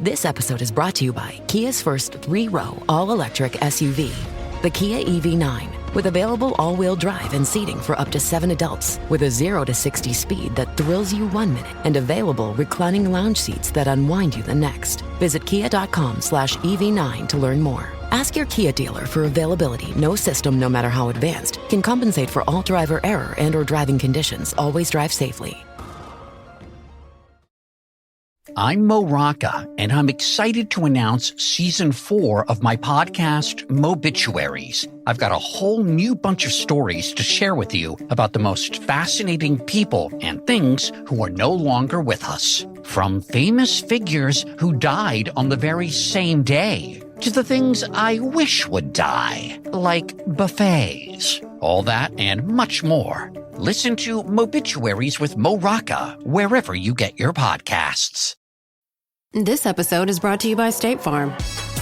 This episode is brought to you by Kia's first 3-row all-electric SUV, the Kia EV9, with available all-wheel drive and seating for up to 7 adults, with a 0 to 60 speed that thrills you 1 minute and available reclining lounge seats that unwind you the next. Visit kia.com/EV9 to learn more. Ask your Kia dealer for availability. No system, no matter how advanced, can compensate for all driver error and or driving conditions. Always drive safely. I'm Mo Rocca, and I'm excited to announce Season 4 of my podcast, Mobituaries. I've got a whole new bunch of stories to share with you about the most fascinating people and things who are no longer with us. From famous figures who died on the very same day, to the things I wish would die, like buffets. All that and much more. Listen to Mobituaries with Mo Rocca wherever you get your podcasts. This episode is brought to you by State Farm.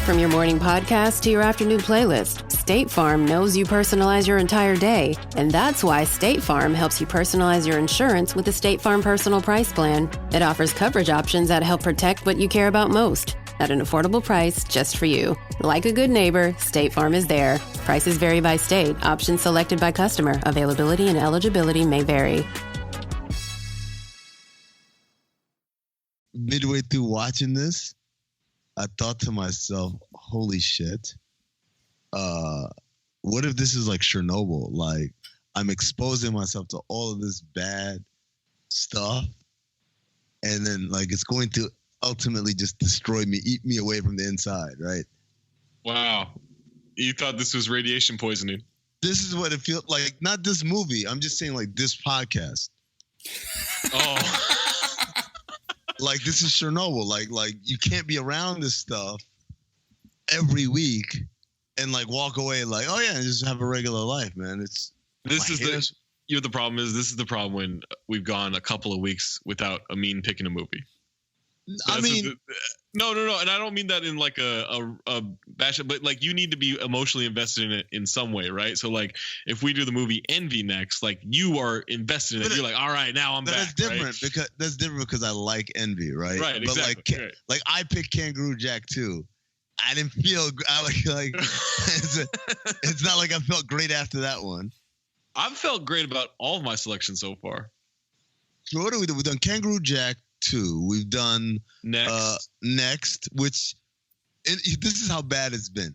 From your morning podcast to your afternoon playlist, State Farm knows you personalize your entire day, and that's why State Farm helps you personalize your insurance with the State Farm Personal Price Plan. It offers coverage options that help protect what you care about most at an affordable price just for you. Like a good neighbor, State Farm is there. Prices vary by state. Options selected by customer. Availability and eligibility may vary. Midway through watching this, I thought to myself, holy shit. What if this is like Chernobyl? Like, I'm exposing myself to all of this bad stuff, and then like it's going to ultimately just destroy me, eat me away from the inside, right? Wow. You thought this was radiation poisoning. This is what it feels like. Not this movie. I'm just saying like this podcast. Oh. Like this is Chernobyl. Like you can't be around this stuff every week and like walk away like, oh yeah, and just have a regular life, man. This is the problem when we've gone a couple of weeks without Amin picking a movie. No, and I don't mean that in like a bash, but like you need to be emotionally invested in it in some way, right? So like if we do the movie Envy next, like you are invested in it. You're like, all right, now I'm back. That's different because I like Envy, right? Right, exactly. But like I picked Kangaroo Jack too. I didn't feel like it's not like I felt great after that one. I've felt great about all of my selections so far. So what do we do? We've done Kangaroo Jack 2. We've done Next, which this is how bad it's been.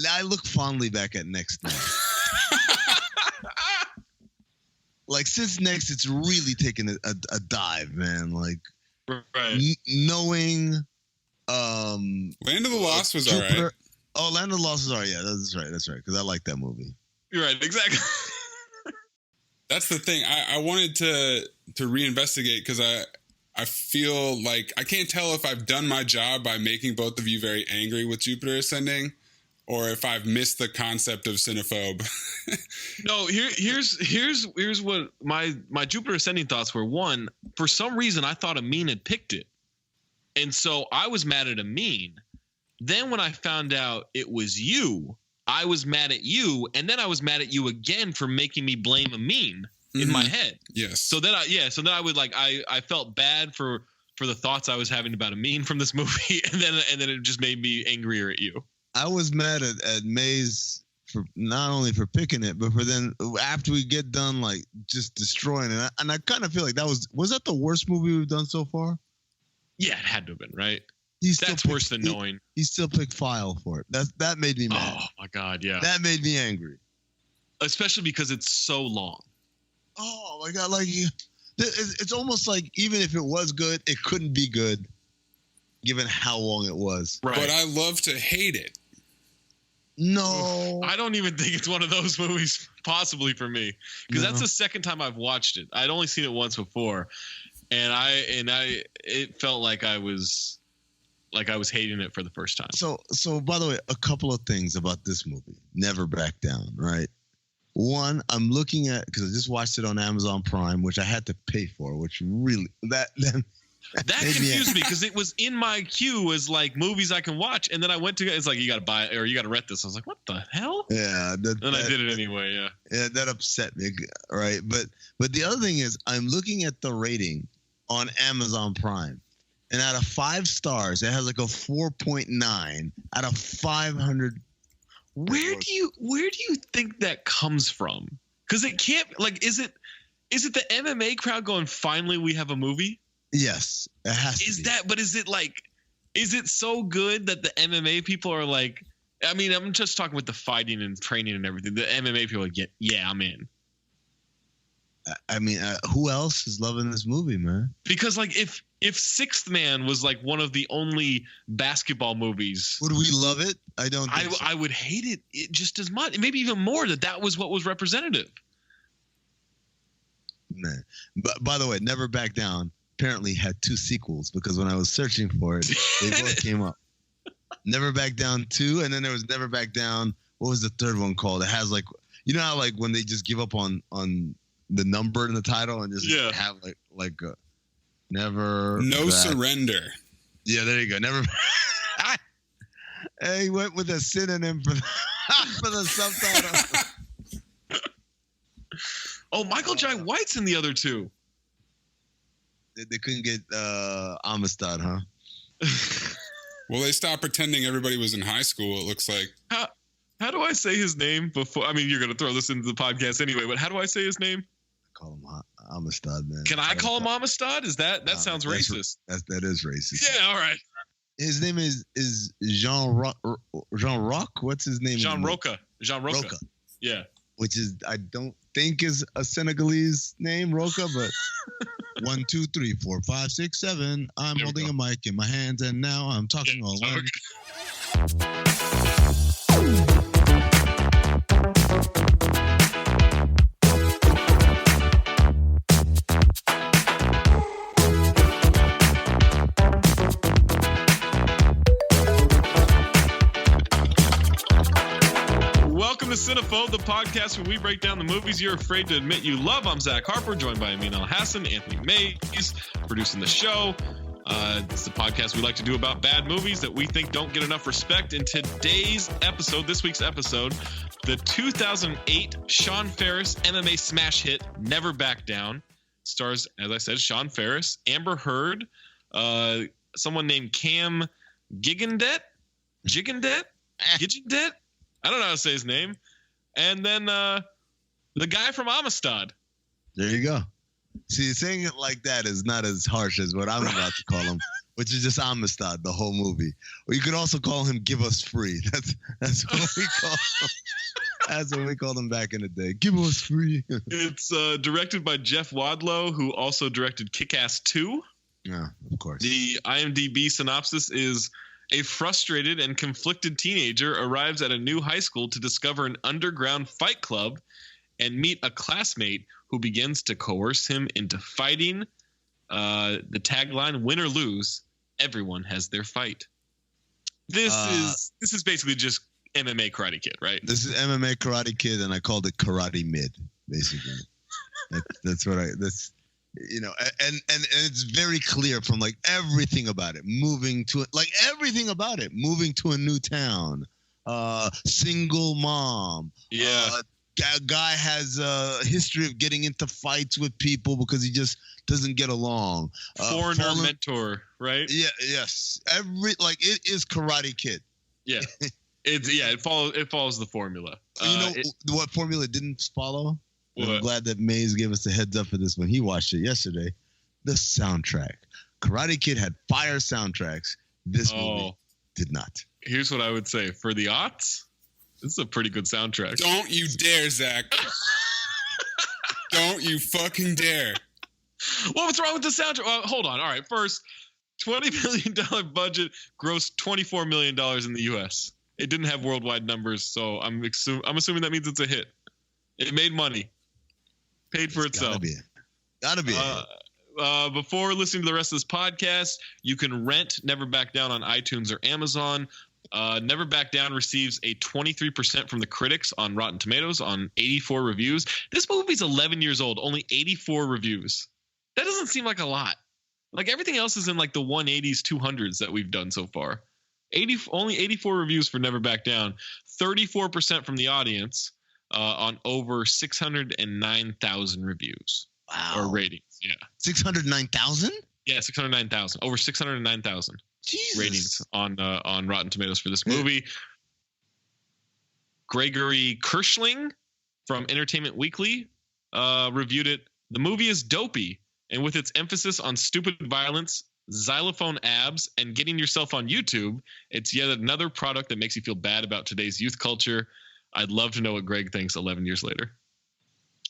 I look fondly back at Next now. Like since Next, it's really taken a dive, man. Like knowing Land of the Lost was Jupiter, all right. Oh, Land of the Lost was all right. Yeah, that's right. Because I like that movie. You're right, exactly. That's the thing. I wanted to reinvestigate because I feel like I can't tell if I've done my job by making both of you very angry with Jupiter Ascending, or if I've missed the concept of Cinephobe. No, here's what my Jupiter Ascending thoughts were. One, for some reason I thought Amin had picked it, and so I was mad at Amin. Then when I found out it was you, I was mad at you, and then I was mad at you again for making me blame Amin in my head. Yes. So then I would like I felt bad for the thoughts I was having about Amin from this movie, and then it just made me angrier at you. I was mad at Mayes for not only for picking it, but for then after we get done like just destroying it. And I kind of feel like was that the worst movie we've done so far? Yeah, it had to have been, right? That's worse than knowing. He still picked File for it. That made me mad. Oh my God, yeah. That made me angry. Especially because it's so long. Oh my God, like it's almost like even if it was good, it couldn't be good given how long it was. Right. But I love to hate it. No. I don't even think it's one of those movies possibly for me. Because that's the second time I've watched it. I'd only seen it once before. And it felt like I was hating it for the first time. So by the way, a couple of things about this movie. Never Back Down, right? One, I'm looking at, because I just watched it on Amazon Prime, which I had to pay for, which really that confused me because it was in my queue as like movies I can watch, and then I went to it's like you got to buy it or you got to rent this. I was like, what the hell? Yeah, and I did it anyway. Yeah. Yeah, that upset me, right? But the other thing is, I'm looking at the rating on Amazon Prime, And out of 5 stars, it has like a 4.9 out of 500. Where do you think that comes from? Because it can't, like, is it the MMA crowd going, finally we have a movie? Yes, it has to be. But is it so good that the MMA people are like, I mean, I'm just talking with the fighting and training and everything. The MMA people are like, yeah, I'm in. I mean, who else is loving this movie, man? Because like if Sixth Man was like one of the only basketball movies, would we love it? I don't think so. I would hate it just as much, maybe even more, that was what was representative. Man, but by the way, Never Back Down apparently had 2 sequels, because when I was searching for it, they both came up. Never Back Down 2, and then there was Never Back Down. What was the third one called? It has like, you know how like when they just give up on the number in the title and just have like a Never No Back. Surrender. Yeah, there you go. Never. Hey, he went with a synonym for the subtitle. Oh, Michael Jai White's in the other 2. They couldn't get Amistad, huh? Well, they stopped pretending everybody was in high school, it looks like. How do I say his name before? I mean, you're going to throw this into the podcast anyway, but how do I say his name? Call him Amistad, man. Can I call him Amistad? That sounds racist. That is racist. Yeah, all right. His name is Jean Rock. What's his name? Jean Roca. Yeah. Which is, I don't think is a Senegalese name, Roca, but 1, 2, 3, 4, 5, 6, 7. I'm holding a mic in my hands, and now I'm talking all alone. Welcome to Cinephobe, the podcast where we break down the movies you're afraid to admit you love. I'm Zach Harper, joined by Amin and Anthony Mayes, producing the show. It's the podcast we like to do about bad movies that we think don't get enough respect. In this week's episode, the 2008 Sean Ferris MMA smash hit, Never Back Down, stars, as I said, Sean Ferris, Amber Heard, someone named Cam Gigandet? I don't know how to say his name. And then the guy from Amistad. There you go. See, saying it like that is not as harsh as what I'm about to call him, which is just Amistad, the whole movie. Or you could also call him Give Us Free. That's what we call him. That's what we called him back in the day. Give Us Free. It's directed by Jeff Wadlow, who also directed Kick-Ass 2. Yeah, of course. The IMDb synopsis is: a frustrated and conflicted teenager arrives at a new high school to discover an underground fight club and meet a classmate who begins to coerce him into fighting. The tagline, win or lose, everyone has their fight. This is basically just MMA Karate Kid, right? This is MMA Karate Kid, and I called it Karate Mid, basically. That's what you know, and it's very clear from like everything about it, moving to a new town, single mom. Yeah. Guy has a history of getting into fights with people because he just doesn't get along. Foreigner mentor, right? Yeah. Yes. It is Karate Kid. Yeah. It follows the formula. What formula didn't follow? What? I'm glad that Mayes gave us a heads up for this when he watched it yesterday. The soundtrack. Karate Kid had fire soundtracks. This movie did not. Here's what I would say. For the aughts, this is a pretty good soundtrack. Don't you dare, Zach. Don't you fucking dare. What's wrong with the soundtrack? Hold on. All right. First, $20 million budget grossed $24 million in the U.S. It didn't have worldwide numbers, so I'm assuming that means it's a hit. It made money. Paid for itself. Gotta be. Before listening to the rest of this podcast, you can rent Never Back Down on iTunes or Amazon. Never Back Down receives a 23% from the critics on Rotten Tomatoes on 84 reviews. This movie's 11 years old, only 84 reviews. That doesn't seem like a lot. Like everything else is in like the 180s, 200s that we've done so far. Only 84 reviews for Never Back Down. 34% from the audience. On over 609,000 reviews. Wow. Or ratings. Yeah. 609,000? Yeah, 609,000. Over 609,000 ratings on Rotten Tomatoes for this movie. Gregory Kirschling from Entertainment Weekly reviewed it. The movie is dopey, and with its emphasis on stupid violence, xylophone abs, and getting yourself on YouTube, it's yet another product that makes you feel bad about today's youth culture. I'd love to know what Greg thinks 11 years later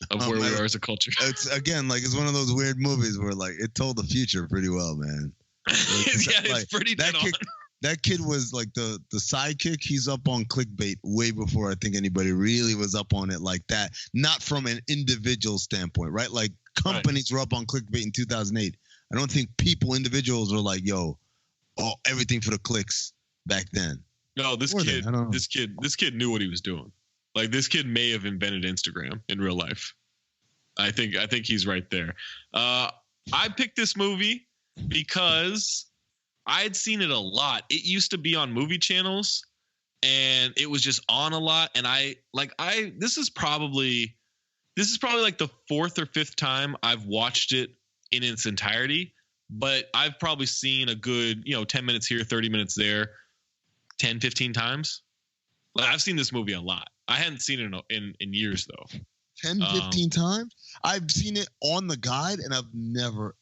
of where we are as a culture. It's again, like, it's one of those weird movies where, like, it told the future pretty well, man. It's pretty dead on. That kid was like the sidekick. He's up on clickbait way before I think anybody really was up on it like that. Not from an individual standpoint, right? Like, companies were up on clickbait in 2008. I don't think individuals were like, yo, everything for the clicks back then. No, this kid knew what he was doing. Like, this kid may have invented Instagram in real life. I think he's right there. I picked this movie because I had seen it a lot. It used to be on movie channels, and it was just on a lot. And this is probably like the fourth or fifth time I've watched it in its entirety. But I've probably seen a good 10 minutes here, 30 minutes there, 10, 15 times. Like, I've seen this movie a lot. I hadn't seen it in years though. 10, 15 times? I've seen it on the guide, and I've never,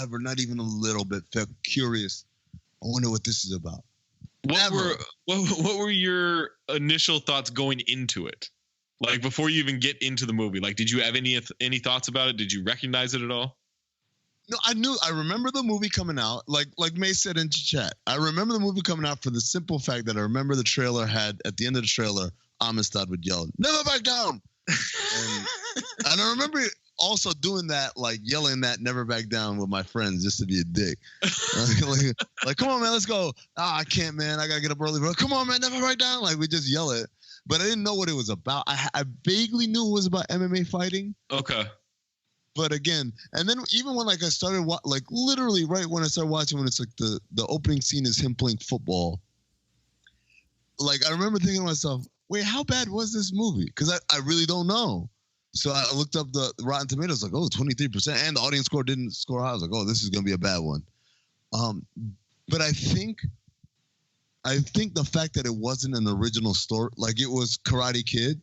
ever, not even a little bit, felt curious. I wonder what this is about. What were your initial thoughts going into it? Like, before you even get into the movie? Like, did you have any thoughts about it? Did you recognize it at all? No, I remember the movie coming out. Like May said in chat, I remember the movie coming out for the simple fact that I remember the trailer had, at the end of the trailer, Amistad would yell, "Never back down!" and I remember also doing that, like yelling that "never back down" with my friends just to be a dick. like, come on, man, let's go. I can't, man. I got to get up early, bro. Come on, man, never back down. Like, we just yell it. But I didn't know what it was about. I vaguely knew it was about MMA fighting. Okay. But again, and then even when I started, literally right when I started watching, when it's like the opening scene is him playing football. Like, I remember thinking to myself, wait, how bad was this movie? Because I really don't know. So I looked up the Rotten Tomatoes, like, 23%, and the audience score didn't score high. I was like, this is gonna be a bad one. But I think the fact that it wasn't an original story, like it was Karate Kid,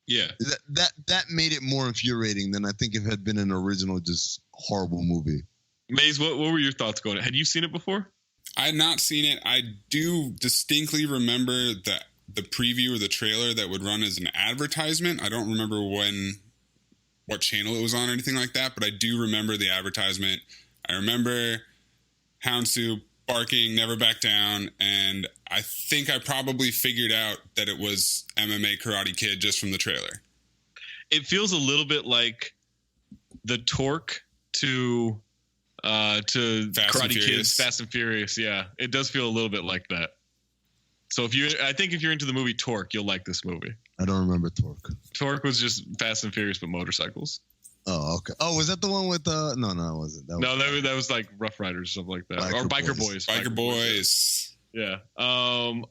yeah, that made it more infuriating than I think if it had been an original, just horrible movie. Maze, what were your thoughts going? Had you seen it before? I had not seen it. I do distinctly remember the preview or the trailer that would run as an advertisement. I don't remember what channel it was on or anything like that, but I do remember the advertisement. I remember Houndstooth barking, "Never back down," and I think I probably figured out that it was MMA Karate Kid just from the trailer. It feels a little bit like the Torque to Karate Kid's Fast and Furious. Yeah, it does feel a little bit like that. So I think if you're into the movie Torque, you'll like this movie. I don't remember Torque. Torque was just Fast and Furious but motorcycles. Oh, okay. Oh, was that the one with no, it wasn't. That was like Rough Riders, something like that, or Biker Boys. Biker Boys. Yeah.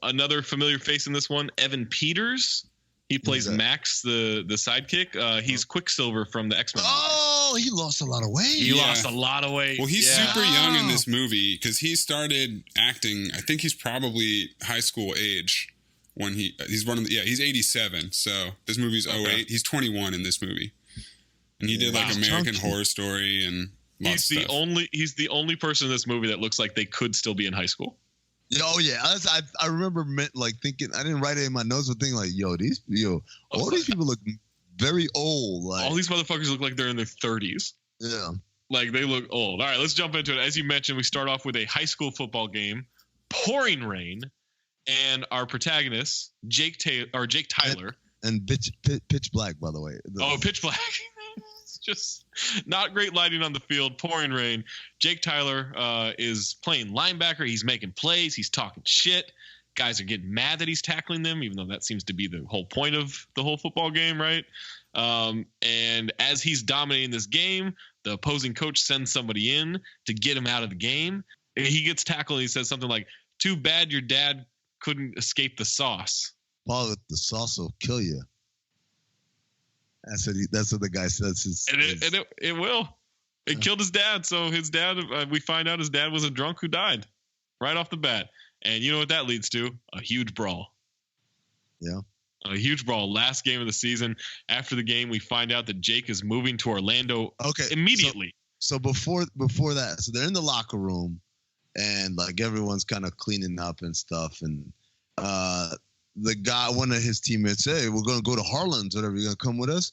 Another familiar face in this one, Evan Peters. He plays Max, the sidekick. He's Quicksilver from the X-Men. Oh, he lost a lot of weight. He lost a lot of weight. Well, he's super young in this movie because he started acting. I think he's probably high school age when he's one of the, he's 87. So this movie's 08. He's 21 in this movie. And he did like American Horror Story and lots of stuff. He's the only person in this movie that looks like they could still be in high school. Oh yeah, I remember thinking, I didn't write it in my notes, but thinking like, all these people look very old. Like, all these motherfuckers look like they're in their 30s. Yeah, like they look old. All right, let's jump into it. As you mentioned, we start off with a high school football game, pouring rain, and our protagonist Jake Tyler, and pitch black, by the way. Pitch black. Just not great lighting on the field, pouring rain. Jake Tyler is playing linebacker. He's making plays. He's talking shit. Guys are getting mad that he's tackling them, even though that seems to be the whole point of the whole football game, right? And as he's dominating this game, the opposing coach sends somebody in to get him out of the game. And he gets tackled. And he says something like, "Too bad your dad couldn't escape the sauce." Paul, the sauce will kill you. That's what the guy says. It will. It killed his dad. So his dad, we find out his dad was a drunk who died right off the bat. And you know what that leads to? A huge brawl. Yeah. A huge brawl. Last game of the season. After the game, we find out that Jake is moving to Orlando immediately. So before that, so they're in the locker room and like everyone's kind of cleaning up and stuff. And the guy, one of his teammates, hey, we're going to go to Harlan's, whatever. You going to come with us?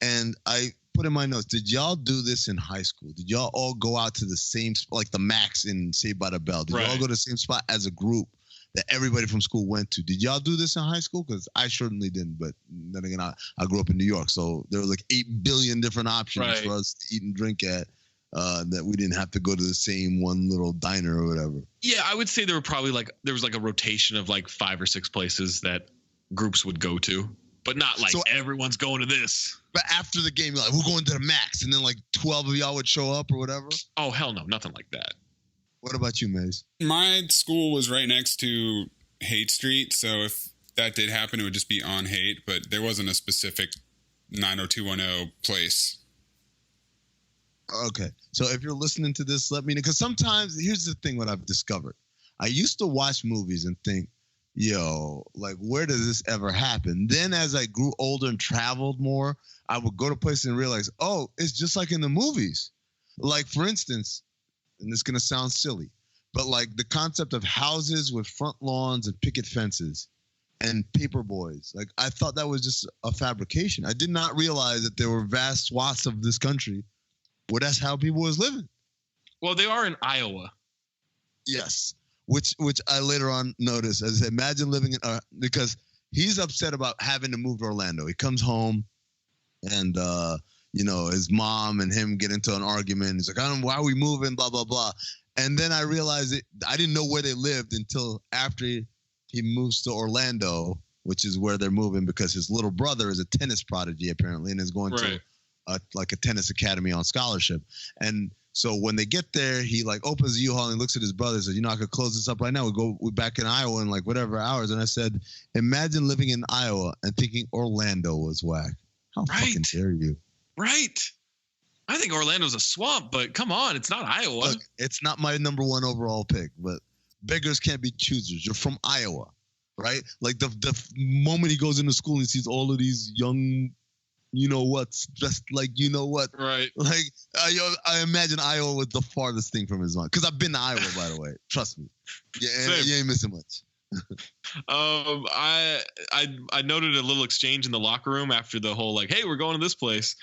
And I put in my notes, did y'all do this in high school? Did y'all all go out to the same, like the Max in Saved by the Bell? Did y'all all go to the same spot as a group that everybody from school went to? Did y'all do this in high school? Because I certainly didn't. But then again, I grew up in New York. So there were like 8 billion different options for us to eat and drink at. That we didn't have to go to the same one little diner or whatever. Yeah, I would say there was a rotation of like 5 or 6 places that groups would go to, but not like everyone's going to this. But after the game, you're like, we're going to the Max, and then like 12 of y'all would show up or whatever. Oh hell no, nothing like that. What about you, Maze? My school was right next to Haight Street, so if that did happen, it would just be on Haight, but there wasn't a specific 90210 place. Okay, so if you're listening to this, let me know. Because sometimes, here's the thing, what I've discovered. I used to watch movies and think, yo, like, where does this ever happen? Then as I grew older and traveled more, I would go to places and realize, oh, it's just like in the movies. Like, for instance, and this is going to sound silly, but like the concept of houses with front lawns and picket fences and paper boys. Like, I thought that was just a fabrication. I did not realize that there were vast swaths of this country where that's how people was living. Well, they are in Iowa. Yes, which I later on noticed. As I said, imagine living in because he's upset about having to move to Orlando. He comes home, and his mom and him get into an argument. He's like, I don't know why are we moving, blah blah blah. And then I realized I didn't know where they lived until after he moves to Orlando, which is where they're moving because his little brother is a tennis prodigy apparently and is going to a tennis academy on scholarship. And so when they get there, he like opens the U-Haul and looks at his brother and says, I could close this up right now. We're back in Iowa in like whatever hours. And I said, imagine living in Iowa and thinking Orlando was whack. How fucking dare you? Right. I think Orlando's a swamp, but come on, it's not Iowa. Look, it's not my number 1 overall pick, but beggars can't be choosers. You're from Iowa, right? Like the moment he goes into school and he sees all of these young what's just like what, right? Like I imagine Iowa was the farthest thing from his mind because I've been to Iowa, by the way. Trust me, you ain't missing much. I noted a little exchange in the locker room after the whole like, hey, we're going to this place.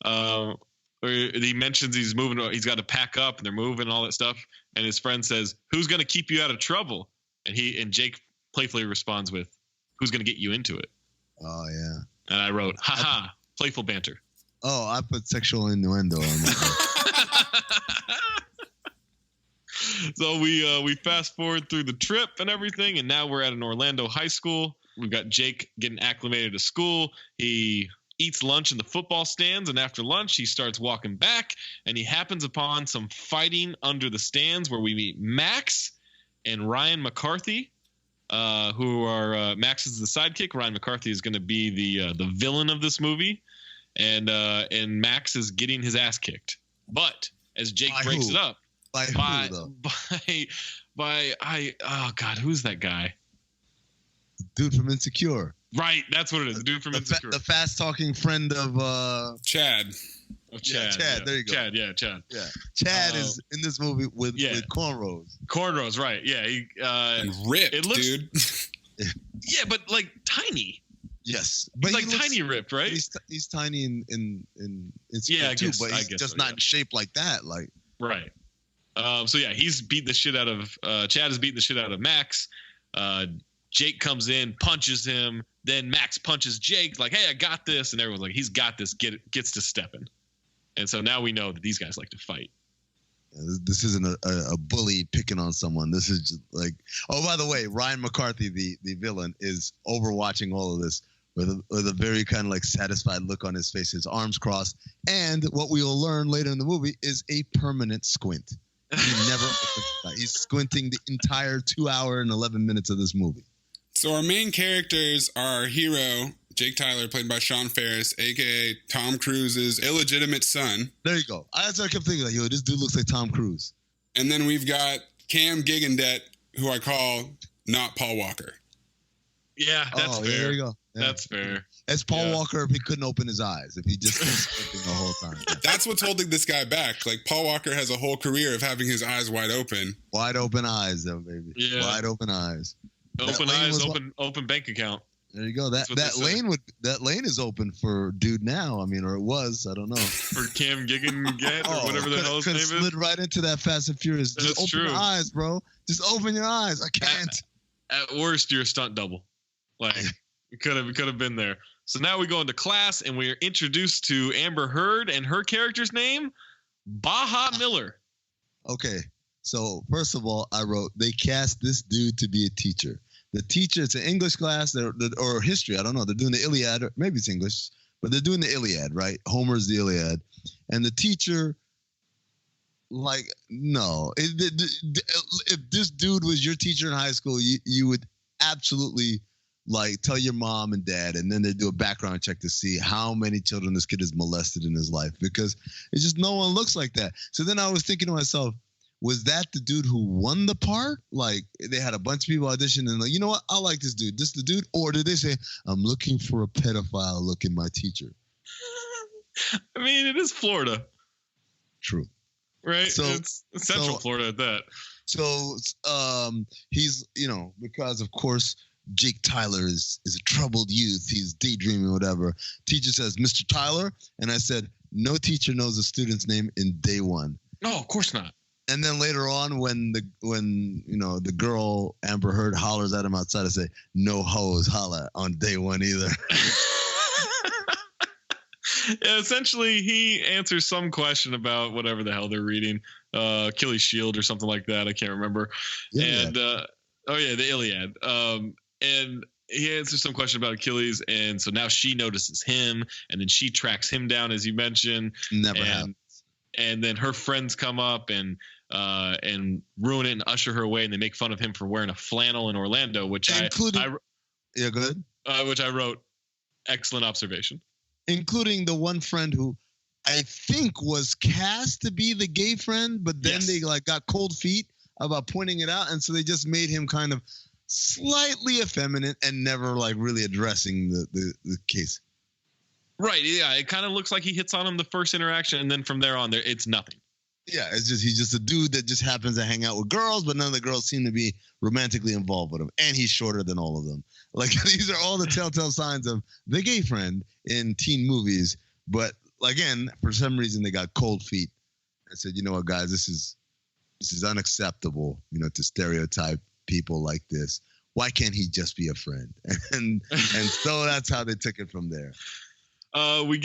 Where he mentions he's moving, he's got to pack up, and they're moving and all that stuff. And his friend says, "Who's going to keep you out of trouble?" And Jake playfully responds with, "Who's going to get you into it?" Oh yeah. And I wrote, "Haha." Playful banter. Oh, I put sexual innuendo on that. So we fast forward through the trip and everything, and now we're at an Orlando high school. We've got Jake getting acclimated to school. He eats lunch in the football stands, and after lunch, he starts walking back, and he happens upon some fighting under the stands where we meet Max and Ryan McCarthy, who are Max is the sidekick. Ryan McCarthy is going to be the villain of this movie. And Max is getting his ass kicked. But as Jake breaks it up, who's that guy? Dude from Insecure. Right, that's what it is. The dude from Insecure. The fast talking friend of Chad. Chad. Chad, there you go. Chad. Yeah. Chad is in this movie with cornrows. Cornrows, right. Yeah. And ripped, dude. Yeah, but like tiny. Yes, but he's like tiny ripped, right? He's tiny in Insecure too, but he's just not in shape like that. Like right. So yeah, he's beat the shit out of Chad is beating the shit out of Max. Jake comes in, punches him. Then Max punches Jake, like, "Hey, I got this," and everyone's like, "He's got this." Gets to stepping, and so now we know that these guys like to fight. This isn't a bully picking on someone. This is just like, oh, by the way, Ryan McCarthy, the villain, is overwatching all of this with a very kind of like satisfied look on his face, his arms crossed, and what we will learn later in the movie is a permanent squint. He's squinting the entire 2 hour and 11 minutes of this movie. So our main characters are our hero, Jake Tyler, played by Sean Ferris, a.k.a. Tom Cruise's illegitimate son. There you go. That's what I kept thinking, like, yo, this dude looks like Tom Cruise. And then we've got Cam Gigandet, who I call not Paul Walker. Yeah, that's fair. Yeah, there you go. Yeah. That's fair. It's Paul Walker if he couldn't open his eyes, if he just was sleeping the whole time. That's what's holding this guy back. Like, Paul Walker has a whole career of having his eyes wide open. Wide open eyes, though, baby. Yeah. Wide open eyes. Open eyes, open bank account. There you go. That lane is open for dude now. I mean, or it was. I don't know. For Cam Gigandet or whatever the hell his name is. Slid right into that Fast and Furious. Just open your eyes, bro. Just open your eyes. I can't. At worst, you're a stunt double. Like, it could have been there. So now we go into class and we are introduced to Amber Heard and her character's name, Baha Miller. Okay. So first of all, I wrote, they cast this dude to be a teacher. The teacher, it's an English class or history. I don't know. They're doing the Iliad, or maybe it's English, but they're doing the Iliad, right? Homer's the Iliad. And the teacher, like, no. If this dude was your teacher in high school, you would absolutely, like, tell your mom and dad, and then they do a background check to see how many children this kid has molested in his life, because it's just no one looks like that. So then I was thinking to myself, was that the dude who won the part? Like, they had a bunch of people audition and like, you know what? I like this dude. This the dude? Or did they say, I'm looking for a pedophile looking my teacher? I mean, it is Florida. True. Right? So, it's Central Florida at that. So he's, because of course, Jake Tyler is a troubled youth. He's daydreaming, whatever. Teacher says, Mr. Tyler. And I said, no teacher knows a student's name in day one. No, of course not. And then later on, when the girl Amber Heard hollers at him outside, I say, "No hoes holla on day one either." Yeah, essentially, he answers some question about whatever the hell they're reading, Achilles' Shield or something like that. I can't remember. Iliad. And the Iliad. And he answers some question about Achilles, and so now she notices him, and then she tracks him down, as you mentioned. Never happens. And then her friends come up and ruin it and usher her away, and they make fun of him for wearing a flannel in Orlando, which go ahead. Which I wrote, excellent observation. Including the one friend who I think was cast to be the gay friend, but then they got cold feet about pointing it out, and so they just made him kind of slightly effeminate and never really addressing the case. Right. Yeah. It kind of looks like he hits on him the first interaction, and then from there on, it's nothing. Yeah. He's just a dude that just happens to hang out with girls, but none of the girls seem to be romantically involved with him. And he's shorter than all of them. Like, these are all the telltale signs of the gay friend in teen movies. But again, for some reason, they got cold feet. I said, you know what, guys, this is unacceptable, to stereotype people like this. Why can't he just be a friend? And so that's how they took it from there. We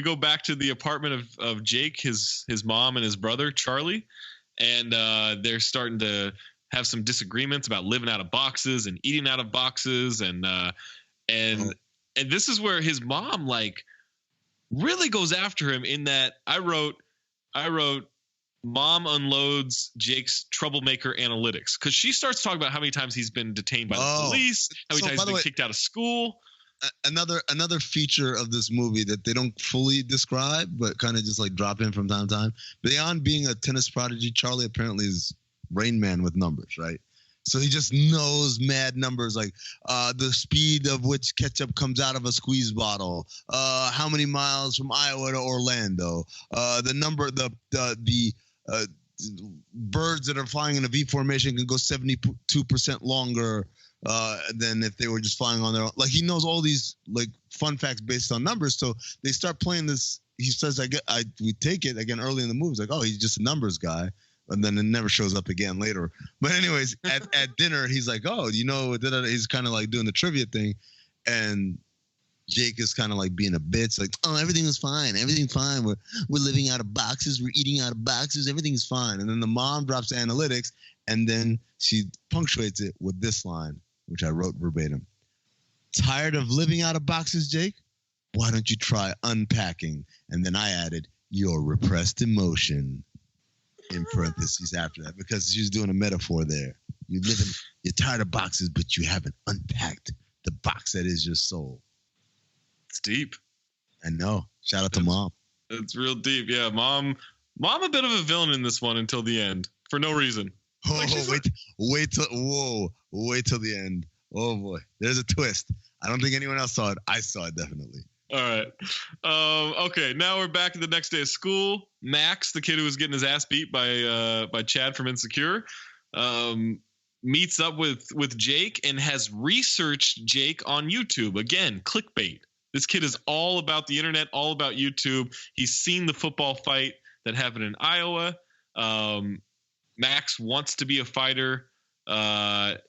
go back to the apartment of Jake, his mom and his brother Charlie, and they're starting to have some disagreements about living out of boxes and eating out of boxes, and this is where his mom really goes after him. In that, I wrote, mom unloads Jake's troublemaker analytics, because she starts talking about how many times he's been detained by the police, how many times he's been kicked out of school. Another feature of this movie that they don't fully describe, but kind of just drop in from time to time. Beyond being a tennis prodigy, Charlie apparently is Rain Man with numbers, right? So he just knows mad numbers, like the speed of which ketchup comes out of a squeeze bottle, how many miles from Iowa to Orlando, the number, the birds that are flying in a V formation can go 72% longer than if they were just flying on their own. He knows all these fun facts based on numbers. So they start playing this. He says, we take it again early in the movie. It's like, oh, he's just a numbers guy. And then it never shows up again later. But anyways, at dinner, he's like, oh, he's kind of doing the trivia thing. And Jake is kind of being a bitch. Oh, everything is fine. Everything's fine. We're living out of boxes. We're eating out of boxes. Everything's fine. And then the mom drops analytics, and then she punctuates it with this line, which I wrote verbatim. Tired of living out of boxes, Jake? Why don't you try unpacking? And then I added, your repressed emotion, in parentheses after that, because she's doing a metaphor there. You're tired of boxes, but you haven't unpacked the box that is your soul. That's deep. I know. Shout out to Mom. It's real deep. Yeah, Mom a bit of a villain in this one until the end for no reason. Oh, wait till the end. Oh boy, there's a twist. I don't think anyone else saw it. I saw it definitely. All right. Okay, now we're back at the next day of school. Max, the kid who was getting his ass beat by Chad from Insecure, meets up with Jake and has researched Jake on YouTube. Again, clickbait. This kid is all about the internet, all about YouTube. He's seen the football fight that happened in Iowa. Max wants to be a fighter.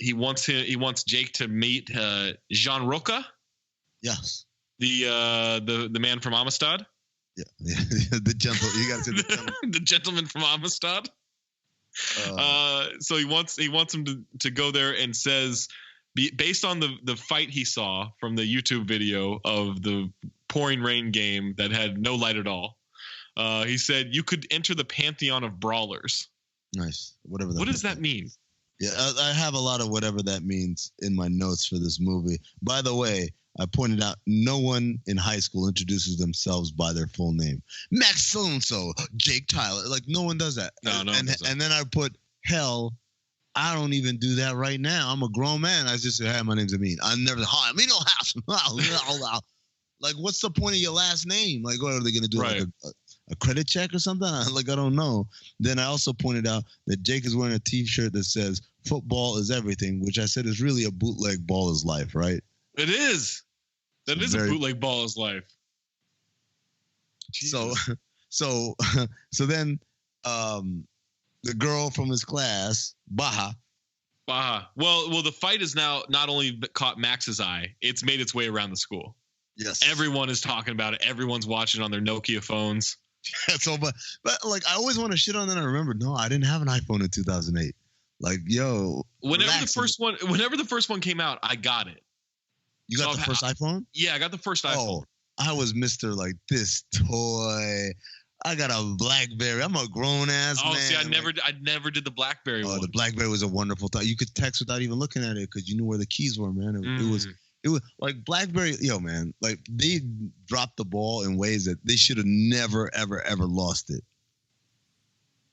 He wants Jake to meet Jean Roca. Yes. The man from Amistad. Yeah. The gentleman. You got to say the gentleman. The gentleman from Amistad. So he wants him to go there and says, based on the fight he saw from the YouTube video of the pouring rain game that had no light at all, he said you could enter the pantheon of brawlers. Nice. Whatever. What does that mean? Yeah, I have a lot of whatever that means in my notes for this movie. By the way, I pointed out no one in high school introduces themselves by their full name. Max so-and-so, Jake Tyler. Like, no one does that. No, and then I put, hell, I don't even do that right now. I'm a grown man. I just say, hey, my name's Amin. I never, hi, Amin House. Like, what's the point of your last name? Like, what are they going to do? Right. Like a credit check or something? Like, I don't know. Then I also pointed out that Jake is wearing a T-shirt that says, football is everything, which I said is really a bootleg Ball is Life, right? It is. That is a bootleg Ball is Life. Jesus. So then the girl from his class, Baha. Well, the fight is now not only caught Max's eye, it's made its way around the school. Yes. Everyone is talking about it. Everyone's watching on their Nokia phones. So, but like, I always want to shit on that. I remember, no, I didn't have an iPhone in 2008. Like, yo. Whenever the first one came out, I got it. You got the first iPhone? Yeah, I got the first iPhone. Oh, I was Mr. like this toy. I got a BlackBerry. I'm a grown ass man. Oh, see, I never did the BlackBerry one. The BlackBerry was a wonderful thing. You could text without even looking at it because you knew where the keys were, man. It was like BlackBerry, yo, man. Like, they dropped the ball in ways that they should have never, ever, ever lost it.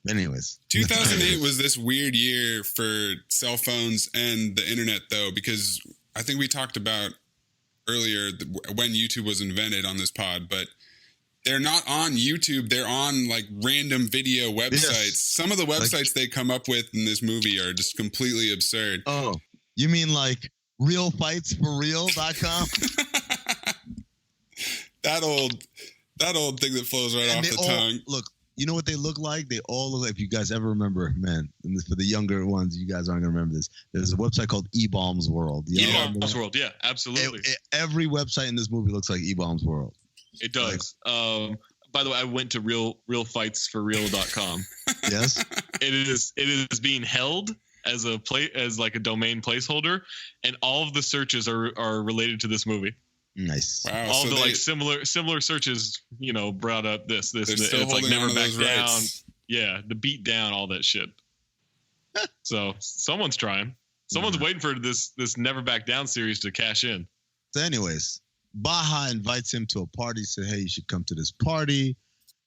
Anyways, 2008 was this weird year for cell phones and the internet, though, because I think we talked about earlier when YouTube was invented on this pod, but they're not on YouTube. They're on like random video websites. Yes. Some of the websites they come up with in this movie are just completely absurd. Oh, you mean like realfightsforreal.com? that old thing that flows right off the tongue. Look, you know what they look like? They all look like, if you guys ever remember, man, and for the younger ones, you guys aren't going to remember this. There's a website called E-Bombs World. E-Bombs World, yeah, absolutely. Every website in this movie looks like E-Bombs World. It does. By the way, I went to realfightsforreal.com. Yes. It is being held as like a domain placeholder, and all of the searches are related to this movie. Nice. Wow. All so the similar searches, brought up this. It's like never back down. Rights. Yeah, the beat down, all that shit. So someone's trying. Someone's waiting for this Never Back Down series to cash in. So, anyways, Baha invites him to a party. Said, "Hey, you should come to this party."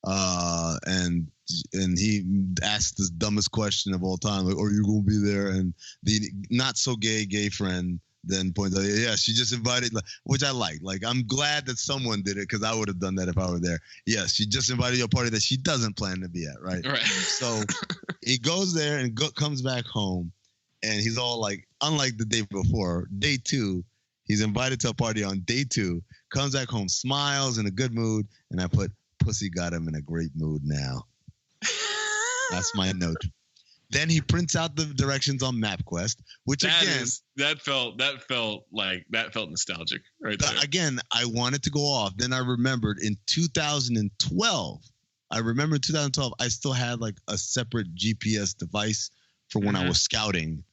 And he asked the dumbest question of all time, like, "Are you gonna be there?" And the not so gay friend then points out, yeah, she just invited, which I like. Like, I'm glad that someone did it because I would have done that if I were there. Yes, she just invited you to a party that she doesn't plan to be at, right? Right. So he goes there and comes back home, and he's all like, unlike the day before, day 2, he's invited to a party on day 2, comes back home, smiles, in a good mood, and I put, pussy got him in a great mood now. That's my note. Then he prints out the directions on Mapquest, which that felt nostalgic right there. Again, I wanted to go off. Then I remembered in 2012. I still had like a separate GPS device for when I was scouting,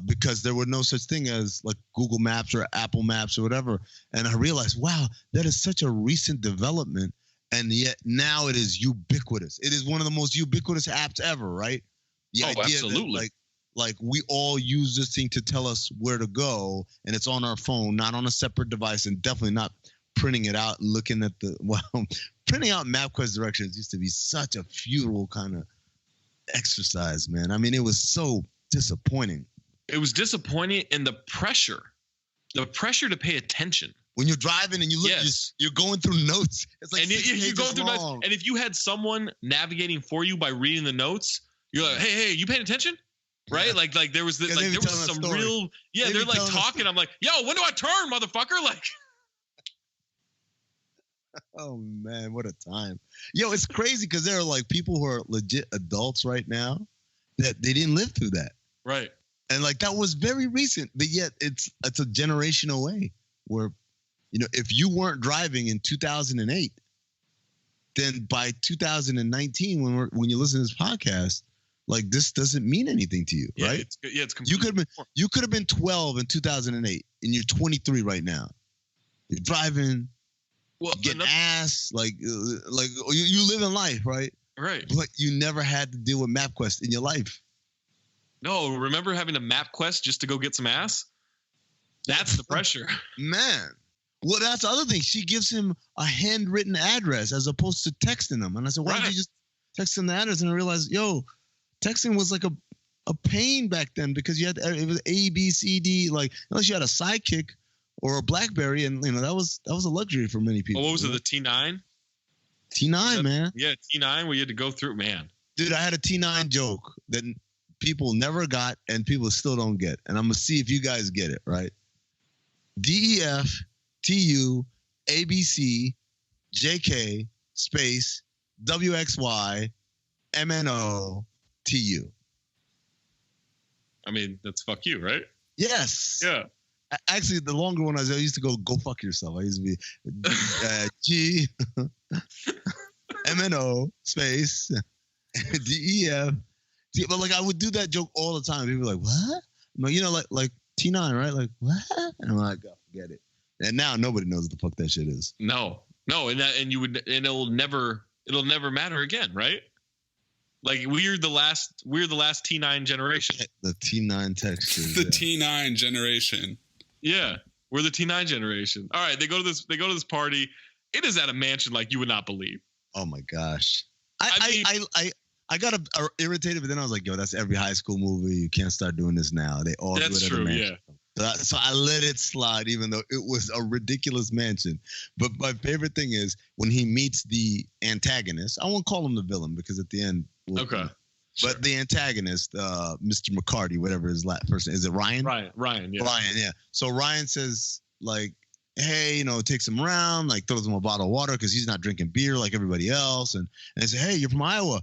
because there were no such thing as like Google Maps or Apple Maps or whatever. And I realized, wow, that is such a recent development, and yet now it is ubiquitous. It is one of the most ubiquitous apps ever, right? The idea absolutely. That, like we all use this thing to tell us where to go, and it's on our phone, not on a separate device, and definitely not printing it out and looking at printing out Mapquest directions used to be such a futile kind of exercise, man. I mean, it was so disappointing. It was disappointing, and the pressure to pay attention. When you're driving and you look, you're going through notes. It's like, and you're going through notes. And if you had someone navigating for you by reading the notes, you're like, hey, you paying attention? Right? Yeah. Like there was some real, they're like talking. I'm like, yo, when do I turn, motherfucker? Like, oh man, what a time. Yo, it's crazy because there are like people who are legit adults right now that they didn't live through that. Right. And like that was very recent, but yet it's a generation away where, you know, if you weren't driving in 2008, then by 2019, when you listen to this podcast, like this doesn't mean anything to you, right? It's completely. You could have been 12 in 2008, and you're 23 right now. You're driving, getting ass, like you live in life, right? Right. But you never had to deal with Mapquest in your life. No, remember having a Mapquest just to go get some ass? That's the pressure, man. Well, that's the other thing. She gives him a handwritten address as opposed to texting them. And I said, why did you just text him the address? And I realized, texting was like a pain back then because it was A, B, C, D. Like unless you had a Sidekick or a BlackBerry, and you know that was a luxury for many people. What was it? The T9? T9, man. Yeah, T9 where you had to go through. Man, dude, I had a T9 joke that people never got and people still don't get, and I'm gonna see if you guys get it. Right? DEF. TU, ABC, JK, space, WXY, MNO, TU. I mean, that's fuck you, right? Yes. Yeah. Actually, the longer one I used to go fuck yourself. I used to be G, MNO, space, DEF. But like I would do that joke all the time. People were like, what? I'm like, you know, like T9, right? Like, what? And I'm like, oh, forget it. And now nobody knows what the fuck that shit is. No, and it'll never matter again, right? Like we're the last T9 generation. The T9 textures. The T9 generation. Yeah, we're the T9 generation. All right, they go to this party. It is at a mansion like you would not believe. Oh my gosh. I got irritated, but then I was like, yo, that's every high school movie. You can't start doing this now. They all do it at a mansion. Yeah. So I let it slide, even though it was a ridiculous mansion. But my favorite thing is when he meets the antagonist. I won't call him the villain because at the end. Okay. But the antagonist, Mr. McCarty, whatever his last person is, it Ryan? Ryan, yeah. Ryan, yeah. So Ryan says, like, hey, you know, takes him around, like throws him a bottle of water because he's not drinking beer like everybody else. And they say, hey, you're from Iowa.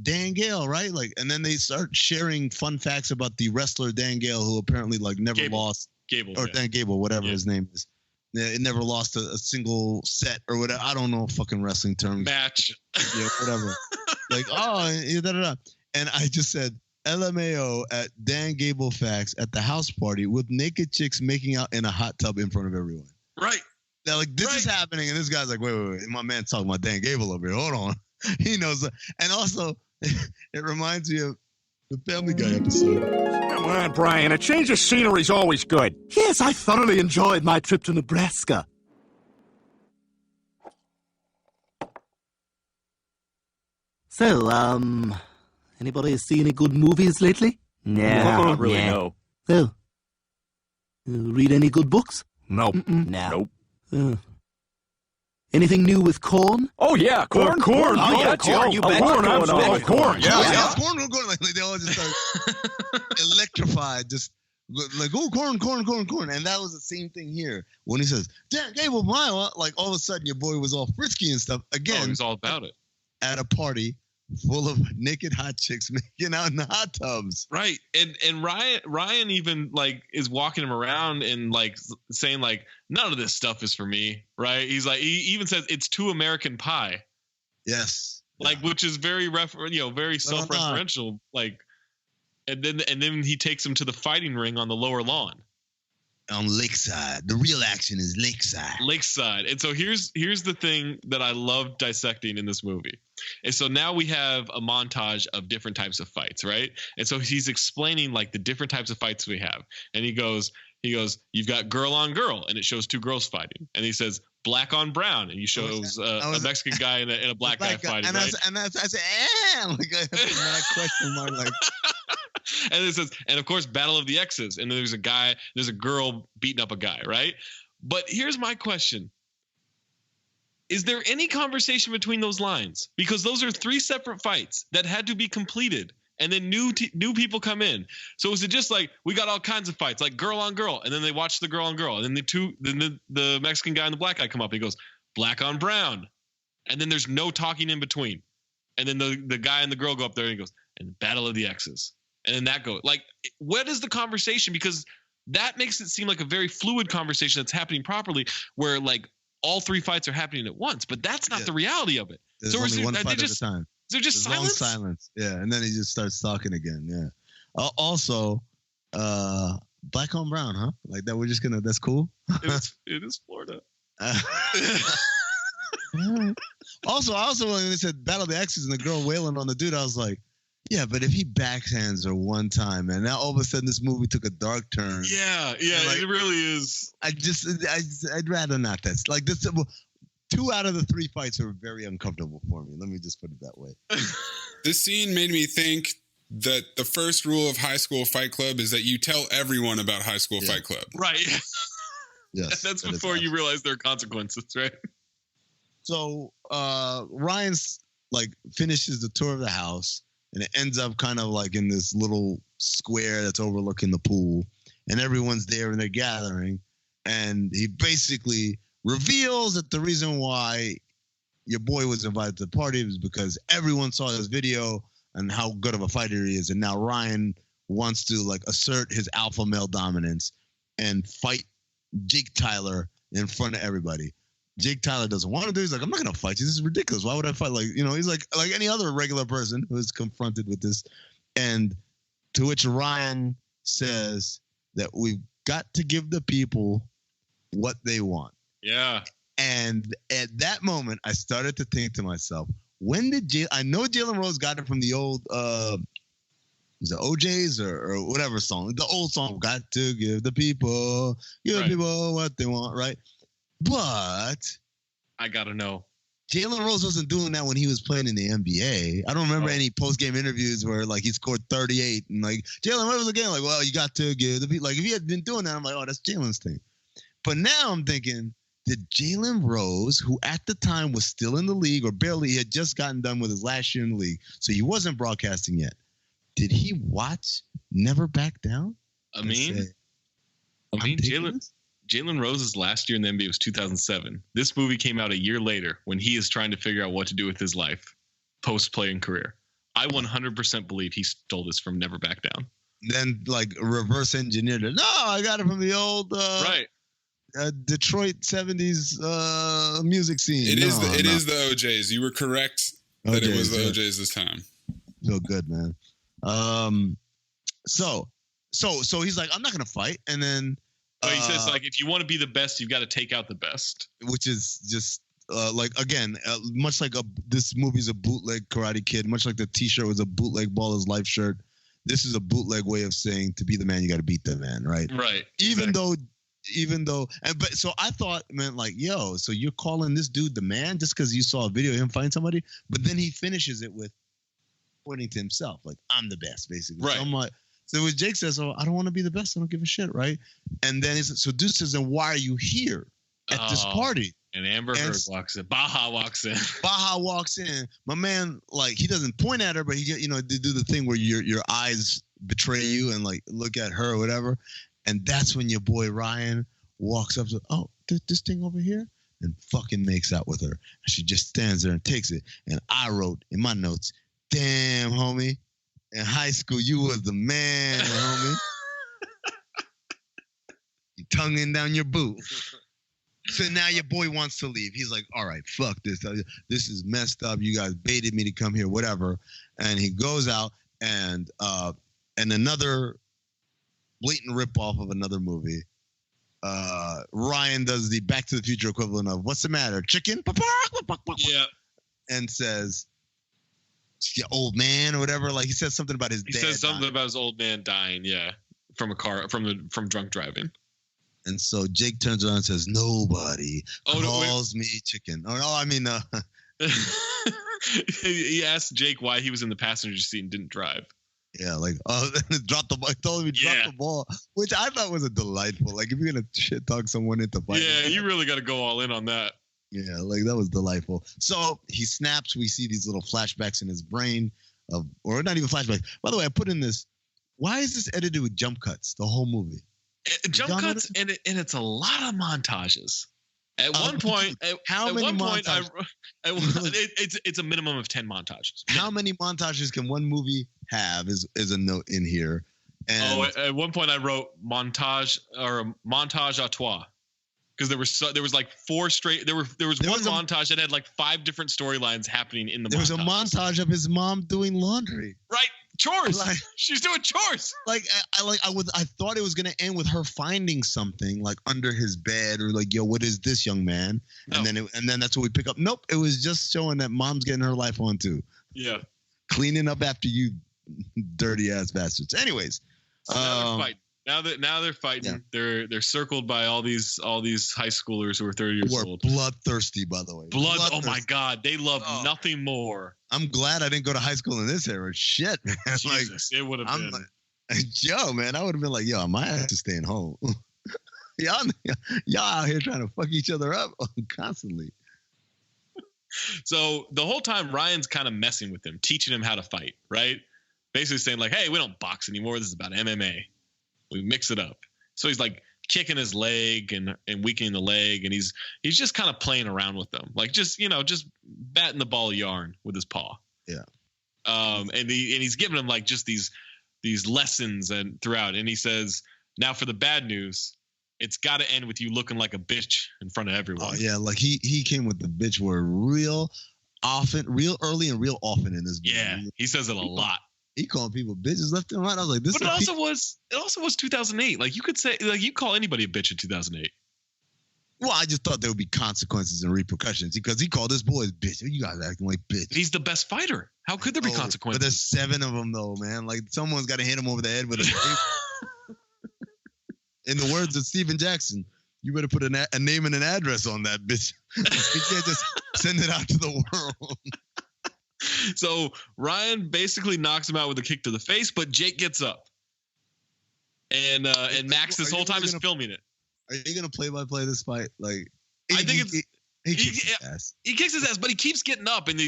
Dan Gale, right? Like, and then they start sharing fun facts about the wrestler Dan Gale, who apparently like never lost. Gable. Or Dan Gable, whatever his name is. It never lost a single set or whatever. I don't know fucking wrestling terms. Match. Yeah, whatever. Like, da-da-da. And I just said, LMAO at Dan Gable facts at the house party with naked chicks making out in a hot tub in front of everyone. Right. Now, like, this is happening, and this guy's like, wait. My man's talking about Dan Gable over here. Hold on. He knows. And also, it reminds me of the Family Guy episode. Come on, Brian. A change of scenery is always good. Yes, I thoroughly enjoyed my trip to Nebraska. So, anybody see any good movies lately? Not really, no. Oh. Read any good books? Nope. No. Nope. Anything new with Korn? Oh, yeah, Korn. Korn. Oh, yeah, Korn. You bet. Korn. Yeah, Korn. Like, they all just start electrified, just like, oh, Korn. And that was the same thing here. When he says, Dan Gable, like, all of a sudden your boy was all frisky and stuff. Again. Oh, he's all about it. At a party full of naked hot chicks making out in the hot tubs. Right. And Ryan even like is walking him around and like saying like none of this stuff is for me, right? He's like he even says it's too American Pie. Yes. Like which is very very self-referential like and then he takes him to the fighting ring on the lower lawn. On Lakeside. The real action is Lakeside. And so here's the thing that I love dissecting in this movie. And so now we have a montage of different types of fights, right? And so he's explaining like the different types of fights we have. And he goes, you've got girl on girl, and it shows two girls fighting. And he says black on brown, and you shows a Mexican guy and a black guy fighting, and right? I said, like I put that question mark, like. And it says, and of course, Battle of the Exes, and there's a girl beating up a guy, right? But here's my question: is there any conversation between those lines? Because those are 3 separate fights that had to be completed, and then new people come in. So is it just like we got all kinds of fights, like girl on girl, and then they watch the girl on girl, and then the Mexican guy and the black guy come up, and he goes black on brown, and then there's no talking in between, and then the guy and the girl go up there, and he goes, and Battle of the Exes. And then that goes like, what is the conversation? Because that makes it seem like a very fluid conversation that's happening properly, where like all 3 fights are happening at once. But that's not the reality of it. There's only one fight at a time. Is there just There's silence? Yeah, and then he just starts talking again. Yeah. Also, black on brown, huh? Like that. We're just gonna. That's cool. It is Florida. Also, when they said Battle of the Exes and the girl wailing on the dude, I was like, yeah, but if he backhands her one time, and now all of a sudden this movie took a dark turn. Yeah, like, it really is. I'd rather not. That's like this. 2 out of the 3 fights are very uncomfortable for me. Let me just put it that way. This scene made me think that the first rule of High School Fight Club is that you tell everyone about High School Fight Club. Right. Yes. That's before you realize there are consequences, right? So Ryan's like finishes the tour of the house, and it ends up kind of like in this little square that's overlooking the pool, and everyone's there and they're gathering, and he basically reveals that the reason why your boy was invited to the party was because everyone saw his video and how good of a fighter he is, and now Ryan wants to like assert his alpha male dominance and fight Jake Tyler in front of everybody. Jake Tyler doesn't want to do. He's like, I'm not gonna fight you. This is ridiculous. Why would I fight? Like, he's like any other regular person who is confronted with this. And to which Ryan says that we've got to give the people what they want. Yeah. And at that moment, I started to think to myself, when did I know Jalen Rose got it from the old is it OJ's or whatever song? The old song, got to give the people what they want, right? But I gotta know. Jalen Rose wasn't doing that when he was playing in the NBA. I don't remember any post-game interviews where like he scored 38 and like Jalen Rose again, like, well, you got to give the people. Like if he had been doing that, I'm like, oh, that's Jalen's thing. But now I'm thinking, did Jalen Rose, who at the time was still in the league or barely, he had just gotten done with his last year in the league, so he wasn't broadcasting yet. Did he watch Never Back Down? I mean, Jalen Rose's last year in the NBA was 2007. This movie came out a year later when he is trying to figure out what to do with his life post-playing career. I 100% believe he stole this from Never Back Down. Then like reverse engineered it. No, I got it from the old Detroit 70s music scene. It is the OJs. You were correct that it was the OJs this time. So good, man. So he's like, I'm not gonna fight, and then he says like, if you want to be the best, you've got to take out the best, which is just like again, much like this movie's a bootleg Karate Kid, much like the T-shirt was a bootleg Baller's Life shirt. This is a bootleg way of saying to be the man, you got to beat the man, right? Right. Even though, but so I thought, man, like, yo, so you're calling this dude the man just because you saw a video of him fighting somebody, but then he finishes it with pointing to himself, like, I'm the best, basically. Right. So I'm like, so when Jake says, oh, I don't want to be the best, I don't give a shit, right? And then he says, so Deuce says, then why are you here at this party? And Amber Heard walks in. Baja walks in. My man, like, he doesn't point at her, but he, they do the thing where your eyes betray you and like look at her or whatever. And that's when your boy Ryan walks up to, oh, this thing over here, and fucking makes out with her. And she just stands there and takes it. And I wrote in my notes, damn, homie, in high school you was the man, homie. You tonguing down your boot. So now your boy wants to leave. He's like, all right, fuck this. This is messed up. You guys baited me to come here, whatever. And he goes out and another blatant ripoff of another movie. Ryan does the Back to the Future equivalent of, what's the matter, chicken? Yeah. And says, yeah, old man or whatever. Like he says something about his dad. He says something about his old man dying, yeah. From a car, from drunk driving. And so Jake turns around and says, "Nobody calls me chicken." He asked Jake why he was in the passenger seat and didn't drive. Yeah, like, drop the ball. I told him he dropped the ball, which I thought was a delightful. Like, if you're going to shit talk someone into fighting. Yeah, you really got to go all in on that. Yeah, like, that was delightful. So he snaps. We see these little flashbacks in his brain or not even flashbacks. By the way, I put in this. Why is this edited with jump cuts, the whole movie? Jump cuts, and it's a lot of montages. At one point, it's a minimum of 10 montages. How many montages can one movie have is a note in here. And at one point I wrote montage à trois. Because there was like four straight. There was one montage that had like 5 different storylines happening in the. There was a montage of his mom doing laundry. Right, chores. Like, she's doing chores. Like I thought it was gonna end with her finding something like under his bed or like, yo, what is this, young man? No. And then that's what we pick up. Nope, it was just showing that mom's getting her life on too. Yeah, cleaning up after you, dirty ass bastards. Anyways, so now they're fighting. Now they're fighting. Yeah. They're circled by all these high schoolers who are 30 years old. Bloodthirsty, by the way. Oh my God, they love nothing more. I'm glad I didn't go to high school in this era. Shit, man. Jesus, it would have been. Yo, man, I would have been like, yo, my ass is staying home. y'all out here trying to fuck each other up constantly. So the whole time Ryan's kind of messing with him, teaching him how to fight, right? Basically saying like, hey, we don't box anymore. This is about MMA. We mix it up. So he's like kicking his leg and weakening the leg, and he's just kind of playing around with them, like just batting the ball of yarn with his paw. Yeah. And he's giving him like just these lessons and throughout, and he says, now for the bad news, it's got to end with you looking like a bitch in front of everyone. Oh yeah, like he came with the bitch word real early and real often in this movie. Yeah, he says it a lot. He calling people bitches left and right. I was like, this. But it also was 2008. Like you could say, like you call anybody a bitch in 2008. Well, I just thought there would be consequences and repercussions because he called his boys bitch. You guys acting like bitch. He's the best fighter. How could there be consequences? But there's 7 of them though, man. Like someone's got to hit him over the head with a tape. In the words of Steven Jackson, you better put a name and an address on that bitch. You can't just send it out to the world. So Ryan basically knocks him out with a kick to the face, but Jake gets up. And Max this whole time is filming it. Are you gonna play-by-play this fight? Like, I think he kicks his ass. He kicks his ass, but he keeps getting up, and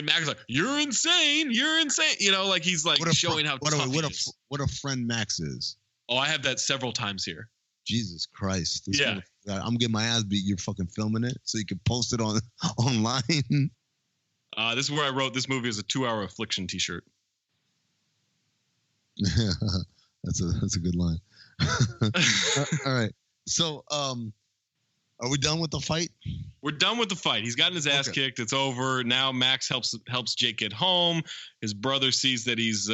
Max is like, "You're insane! You're insane!" Like he's like showing how tough he is. What a friend Max is. Oh, I have that several times here. Jesus Christ! Yeah, I'm getting my ass beat. You're fucking filming it so you can post it online. This is where I wrote this movie is a 2-hour affliction T-shirt. That's a good line. All right. So, are we done with the fight? We're done with the fight. He's gotten his ass kicked. It's over. Now Max helps Jake get home. His brother sees that he's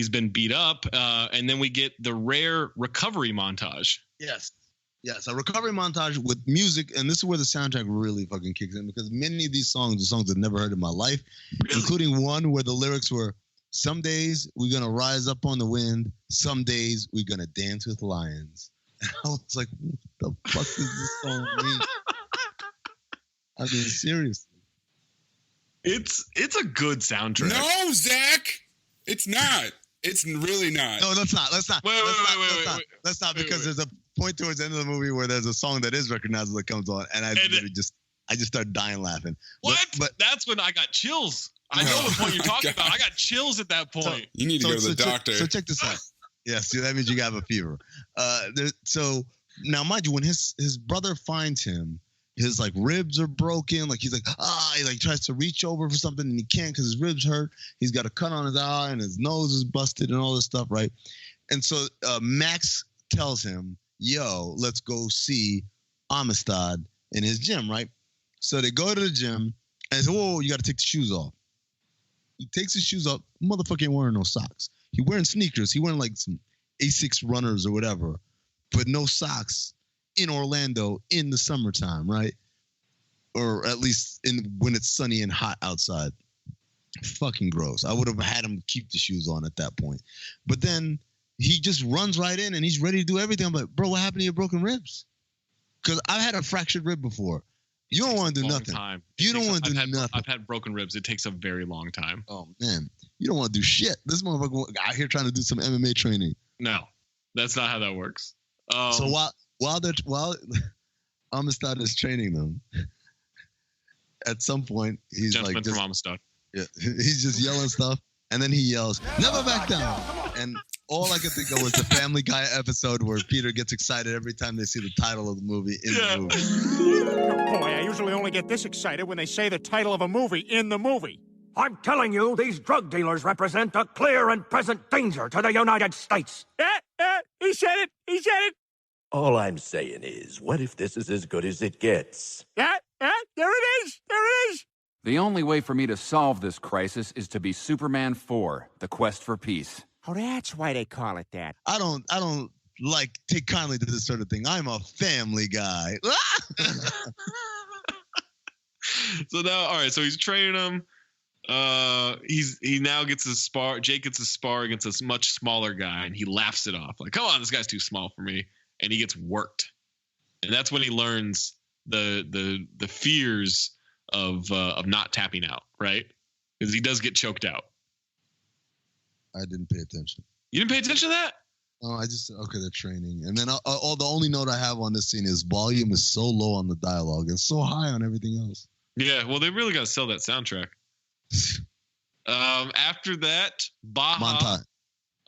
been beat up, and then we get the rare recovery montage. Yes, a recovery montage with music, and this is where the soundtrack really fucking kicks in because many of these songs are songs I've never heard in my life, including one where the lyrics were, "Some days we're gonna rise up on the wind, some days we're gonna dance with lions." And I was like, what the fuck does this song mean? I mean, seriously. It's a good soundtrack. No, Zach, it's not. It's really not. No, let's not. Let's not because there's a point towards the end of the movie where there's a song that is recognizable that comes on, and I just started dying laughing. What? But that's when I got chills. I know what point you're talking about. I got chills at that point. So, you need to go to the doctor. So check this out. Yeah, see, that means you have a fever. So now, mind you, when his brother finds him, his like ribs are broken. Like he's like, he like tries to reach over for something and he can't because his ribs hurt. He's got a cut on his eye and his nose is busted and all this stuff, right? And so Max tells him, yo, let's go see Amistad in his gym, right? So they go to the gym and say, whoa, you got to take the shoes off. He takes his shoes off. Motherfucker ain't wearing no socks. He wearing sneakers. He wearing like some Asics runners or whatever, but no socks in Orlando in the summertime, right? Or at least when it's sunny and hot outside. Fucking gross. I would have had him keep the shoes on at that point. But then he just runs right in and he's ready to do everything. I'm like, bro, what happened to your broken ribs? Because I've had a fractured rib before. You don't want to do nothing. You don't want to do nothing. I've had broken ribs. It takes a very long time. Oh, man. You don't want to do shit. This motherfucker out here trying to do some MMA training. No, that's not how that works. So while Amistad is training them, at some point, he's Gentleman like... from Amistad. Yeah, he's just yelling stuff. And then he yells, never back down. And all I could think of was the Family Guy episode where Peter gets excited every time they see the title of the movie in the movie. Boy, I usually only get this excited when they say the title of a movie in the movie. I'm telling you, these drug dealers represent a clear and present danger to the United States. He said it. He said it. All I'm saying is, what if this is as good as it gets? There it is. There it is. The only way for me to solve this crisis is to be Superman 4, The Quest for Peace. Oh, that's why they call it that. I don't like take kindly to this sort of thing. I'm a family guy. So now, all right. So he's training him. He now gets a spar. Jake gets a spar against a much smaller guy, and he laughs it off. Like, come on, this guy's too small for me. And he gets worked. And that's when he learns the fears of not tapping out, right? Because he does get choked out. I didn't pay attention. You didn't pay attention to that? Oh, they're training. And then the only note I have on this scene is volume is so low on the dialogue and so high on everything else. Yeah, well, they really got to sell that soundtrack. After that, Baja. Montage.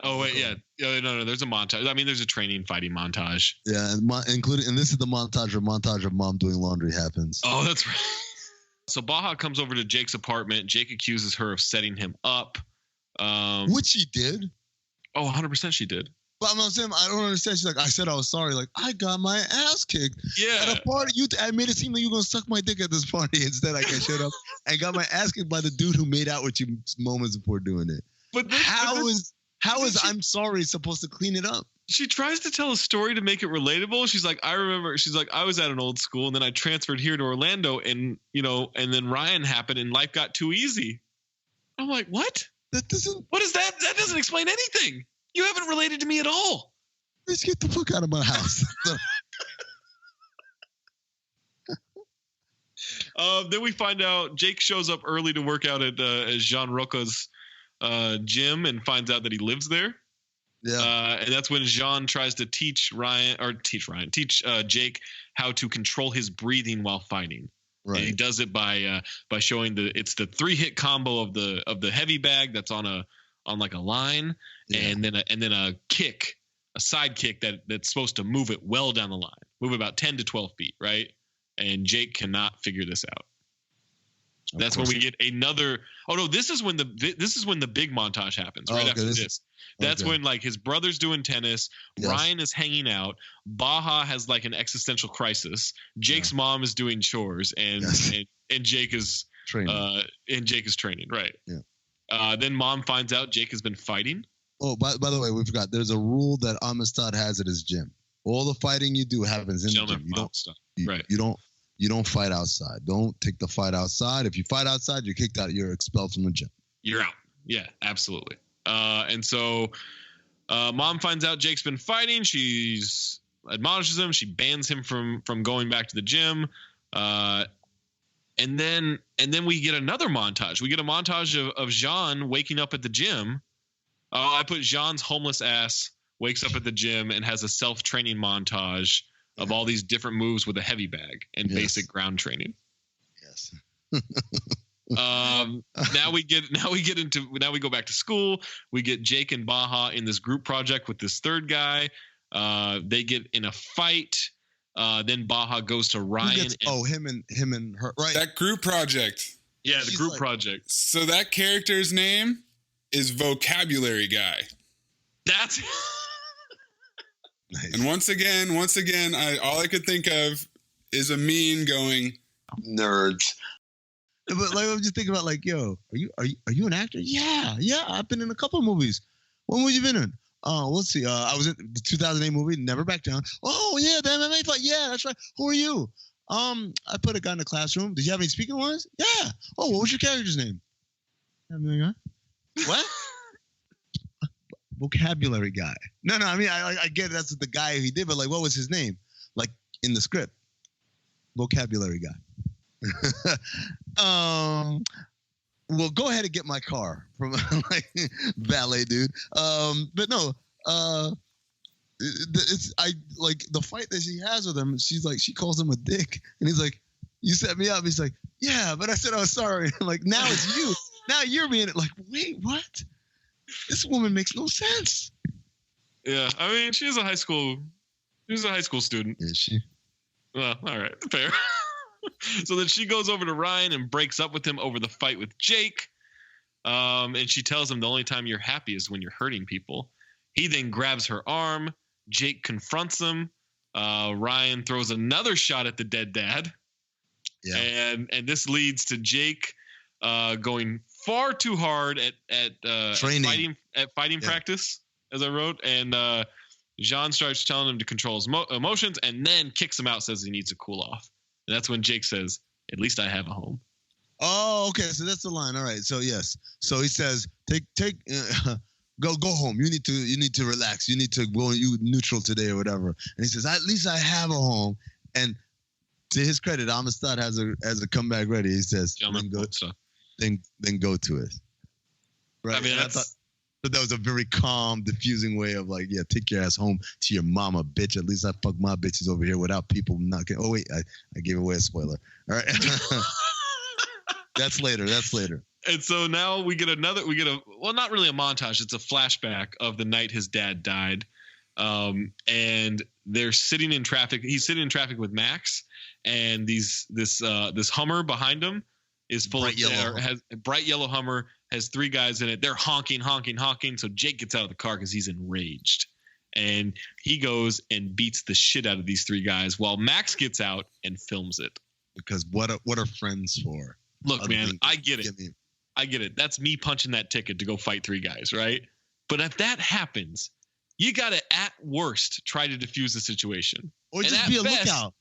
Oh, wait, yeah. No, there's a montage. I mean, there's a training fighting montage. Yeah, and this is the montage of mom doing laundry happens. Oh, that's right. So Baja comes over to Jake's apartment. Jake accuses her of setting him up. Which she did. Oh, 100% she did. But I'm saying, I don't understand. She's like, I said I was sorry. Like, I got my ass kicked. Yeah. At a party, I made it seem like you were going to suck my dick at this party. Instead, I got shut up and got my ass kicked by the dude who made out with you moments before doing it. But how is I'm sorry supposed to clean it up? She tries to tell a story to make it relatable. She's like, I remember, I was at an old school and then I transferred here to Orlando and then Ryan happened and life got too easy. I'm like, what? What is that? That doesn't explain anything. You haven't related to me at all. Let's get the fuck out of my house. Then we find out Jake shows up early to work out at Jean Rocca's gym and finds out that he lives there. Yeah. And that's when Jean tries to teach Jake how to control his breathing while fighting. Right. And he does it by showing it's the 3-hit combo of the heavy bag that's on like a line, and then a kick, a side kick that's supposed to move it well down the line, move it about 10 to 12 feet, right? And Jake cannot figure this out. That's when we get another. Oh no! This is when the big montage happens. Right after this. That's when like his brother's doing tennis. Yes. Ryan is hanging out. Baja has like an existential crisis. Jake's mom is doing chores, and Jake is training. Right. Yeah. Then mom finds out Jake has been fighting. Oh, by the way, we forgot. There's a rule that Amistad has at his gym. All the fighting you do happens in the gym. You don't fight outside. Don't take the fight outside. If you fight outside, you're kicked out. You're expelled from the gym. You're out. Yeah, absolutely. And so mom finds out Jake's been fighting. She admonishes him. She bans him from going back to the gym. And then we get another montage. We get a montage of Jean waking up at the gym. I put Jean's homeless ass wakes up at the gym and has a self-training montage of all these different moves with a heavy bag and basic ground training. Yes. Now we go back to school. We get Jake and Baja in this group project with this third guy. They get in a fight. Then Baja goes to Ryan. Him and her. Right. That group project. Yeah, the group project. So that character's name is Vocabulary Guy. That's. Nice. And once again, all I could think of is Amin going, nerds. But like, I'm just thinking about like, yo, are you an actor? Yeah, I've been in a couple of movies. What movie you been in? Oh, let's see. I was in the 2008 movie, Never Back Down. Oh yeah, the MMA fight. Yeah, that's right. Who are you? I put a guy in the classroom. Did you have any speaking lines? Yeah. Oh, what was your character's name? What? vocabulary guy. No, I mean, I get that's the guy he did, but like, what was his name? Like in the script, vocabulary guy. Well, go ahead and get my car from like valet dude. But no, it's I like the fight that she has with him. She's like, she calls him a dick, and he's like, "You set me up." He's like, "Yeah, but I said I was sorry." Like now it's you. Now you're being like, wait, what? This woman makes no sense. Yeah, I mean, she's a high school student. Is she? Well, all right, fair. So then she goes over to Ryan and breaks up with him over the fight with Jake. And she tells him the only time you're happy is when you're hurting people. He then grabs her arm. Jake confronts him. Ryan throws another shot at the dead dad. Yeah. And this leads to Jake going far too hard at fighting practice, as I wrote. And Jean starts telling him to control his emotions and then kicks him out, says he needs to cool off. And that's when Jake says, "At least I have a home." Oh, okay. So that's the line. All right. So yes. So he says, go home. You need to relax. You need to go neutral today or whatever. And he says, "At least I have a home." And to his credit, Amistad has a comeback ready. He says, then go to it. Right. I mean, but that was a very calm, diffusing way of like, yeah, take your ass home to your mama, bitch. At least I fuck my bitches over here without people knocking. Oh wait, I gave away a spoiler. All right. That's later. And so now we get well, not really a montage. It's a flashback of the night his dad died. And they're sitting in traffic. He's sitting in traffic with Max, and this Hummer behind him is full has a bright yellow Hummer, has 3 guys in it. They're honking. So Jake gets out of the car because he's enraged. And he goes and beats the shit out of these 3 guys while Max gets out and films it. Because what are friends for? Look, man, I get it. That's me punching that ticket to go fight 3 guys, right? But if that happens, you got to, at worst, try to defuse the situation. Or just be a lookout.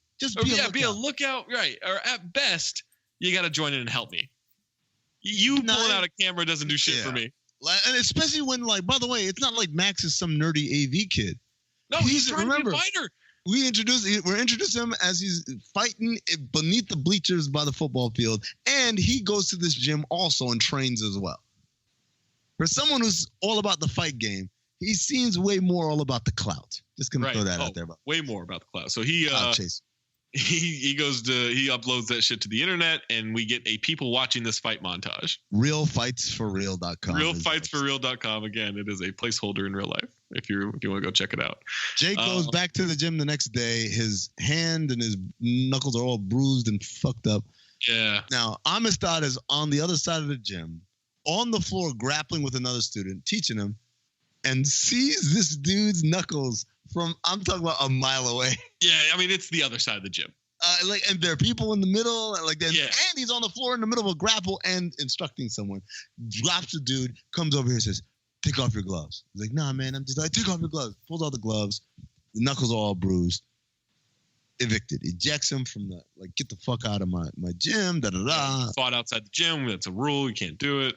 Be a lookout, right? Or at best, you got to join in and help me. Pulling out a camera doesn't do shit for me. And especially when, like, by the way, it's not like Max is some nerdy AV kid. No, he's trying to be a fighter. We're introducing him as he's fighting beneath the bleachers by the football field, and he goes to this gym also and trains as well. For someone who's all about the fight game, he seems way more all about the clout. Just gonna throw that out there. Way more about the clout. So he uploads that shit to the internet, and we get a people watching this fight montage. Realfightsforreal.com. Realfightsforreal.com. Again, it is a placeholder in real life if you want to go check it out. Jake goes back to the gym the next day. His hand and his knuckles are all bruised and fucked up. Yeah. Now, Amistad is on the other side of the gym, on the floor, grappling with another student, teaching him, and sees this dude's knuckles from, I'm talking about a mile away. Yeah, I mean, it's the other side of the gym. And there are people in the middle, and he's on the floor in the middle of a grapple and instructing someone. Drops the dude, comes over here and says, "Take off your gloves." He's like, "Nah, man." I'm just like, "Take off your gloves." Pulls out the gloves. The knuckles are all bruised. Evicted. Ejects him from the, like, get the fuck out of my gym. Fought outside the gym. That's a rule. You can't do it.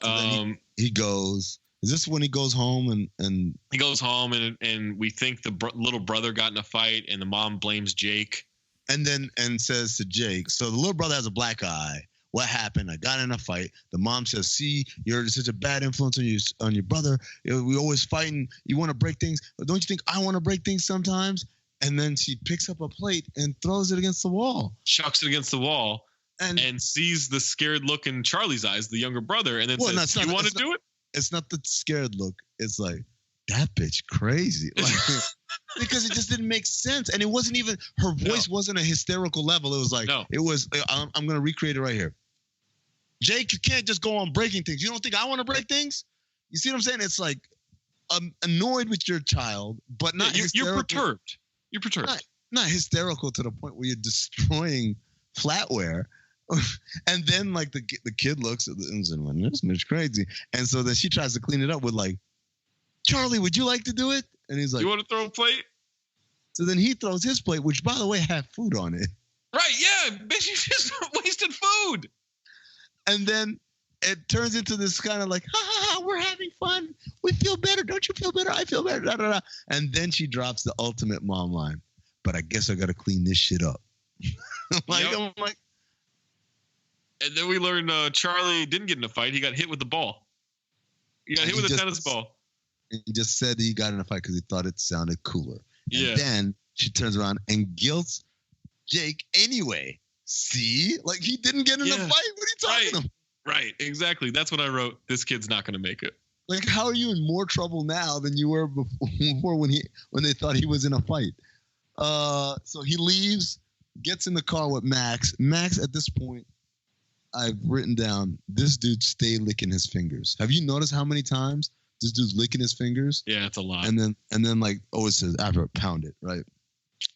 Then he goes. Is this when he goes home and he goes home and we think the little brother got in a fight and the mom blames Jake and says to Jake, so the little brother has a black eye. What happened? I got in a fight. The mom says, "See, you're such a bad influence on your brother. We always fighting. You want to break things. Don't you think I want to break things sometimes?" And then she picks up a plate and throws it against the wall. Chucks it against the wall and sees the scared look in Charlie's eyes, the younger brother, and then says, "You want to do it?" It's not the scared look. It's like, that bitch crazy. Like, because it just didn't make sense. And it wasn't even, her voice wasn't a hysterical level. It was like, it was, I'm going to recreate it right here. Jake, you can't just go on breaking things. You don't think I want to break things? You see what I'm saying? It's like, I'm annoyed with your child, but not hysterical. You're perturbed. Not hysterical to the point where you're destroying flatware. And then, like, the kid looks at and says, "Well, this is crazy." And so then she tries to clean it up with, like, "Charlie, would you like to do it?" And he's like, "You want to throw a plate?" So then he throws his plate, which, by the way, had food on it. Right? Yeah, bitch, you just wasted food. And then it turns into this kind of like, ha ha ha, we're having fun. We feel better. Don't you feel better? I feel better. Da, da, da. And then she drops the ultimate mom line. But I guess I got to clean this shit up. I'm like. And then we learned Charlie didn't get in a fight. He got hit with the ball. He got hit with a tennis ball. He just said he got in a fight because he thought it sounded cooler. Yeah. And then she turns around and guilts Jake anyway. See? Like, he didn't get in a fight. What are you talking about? Right, exactly. That's what I wrote. This kid's not going to make it. Like, how are you in more trouble now than you were before when they thought he was in a fight? So he leaves, gets in the car with Max. Max, at this point, I've written down, this dude stay licking his fingers. Have you noticed how many times this dude's licking his fingers? Yeah, it's a lot. And then like, it says after pound it, right?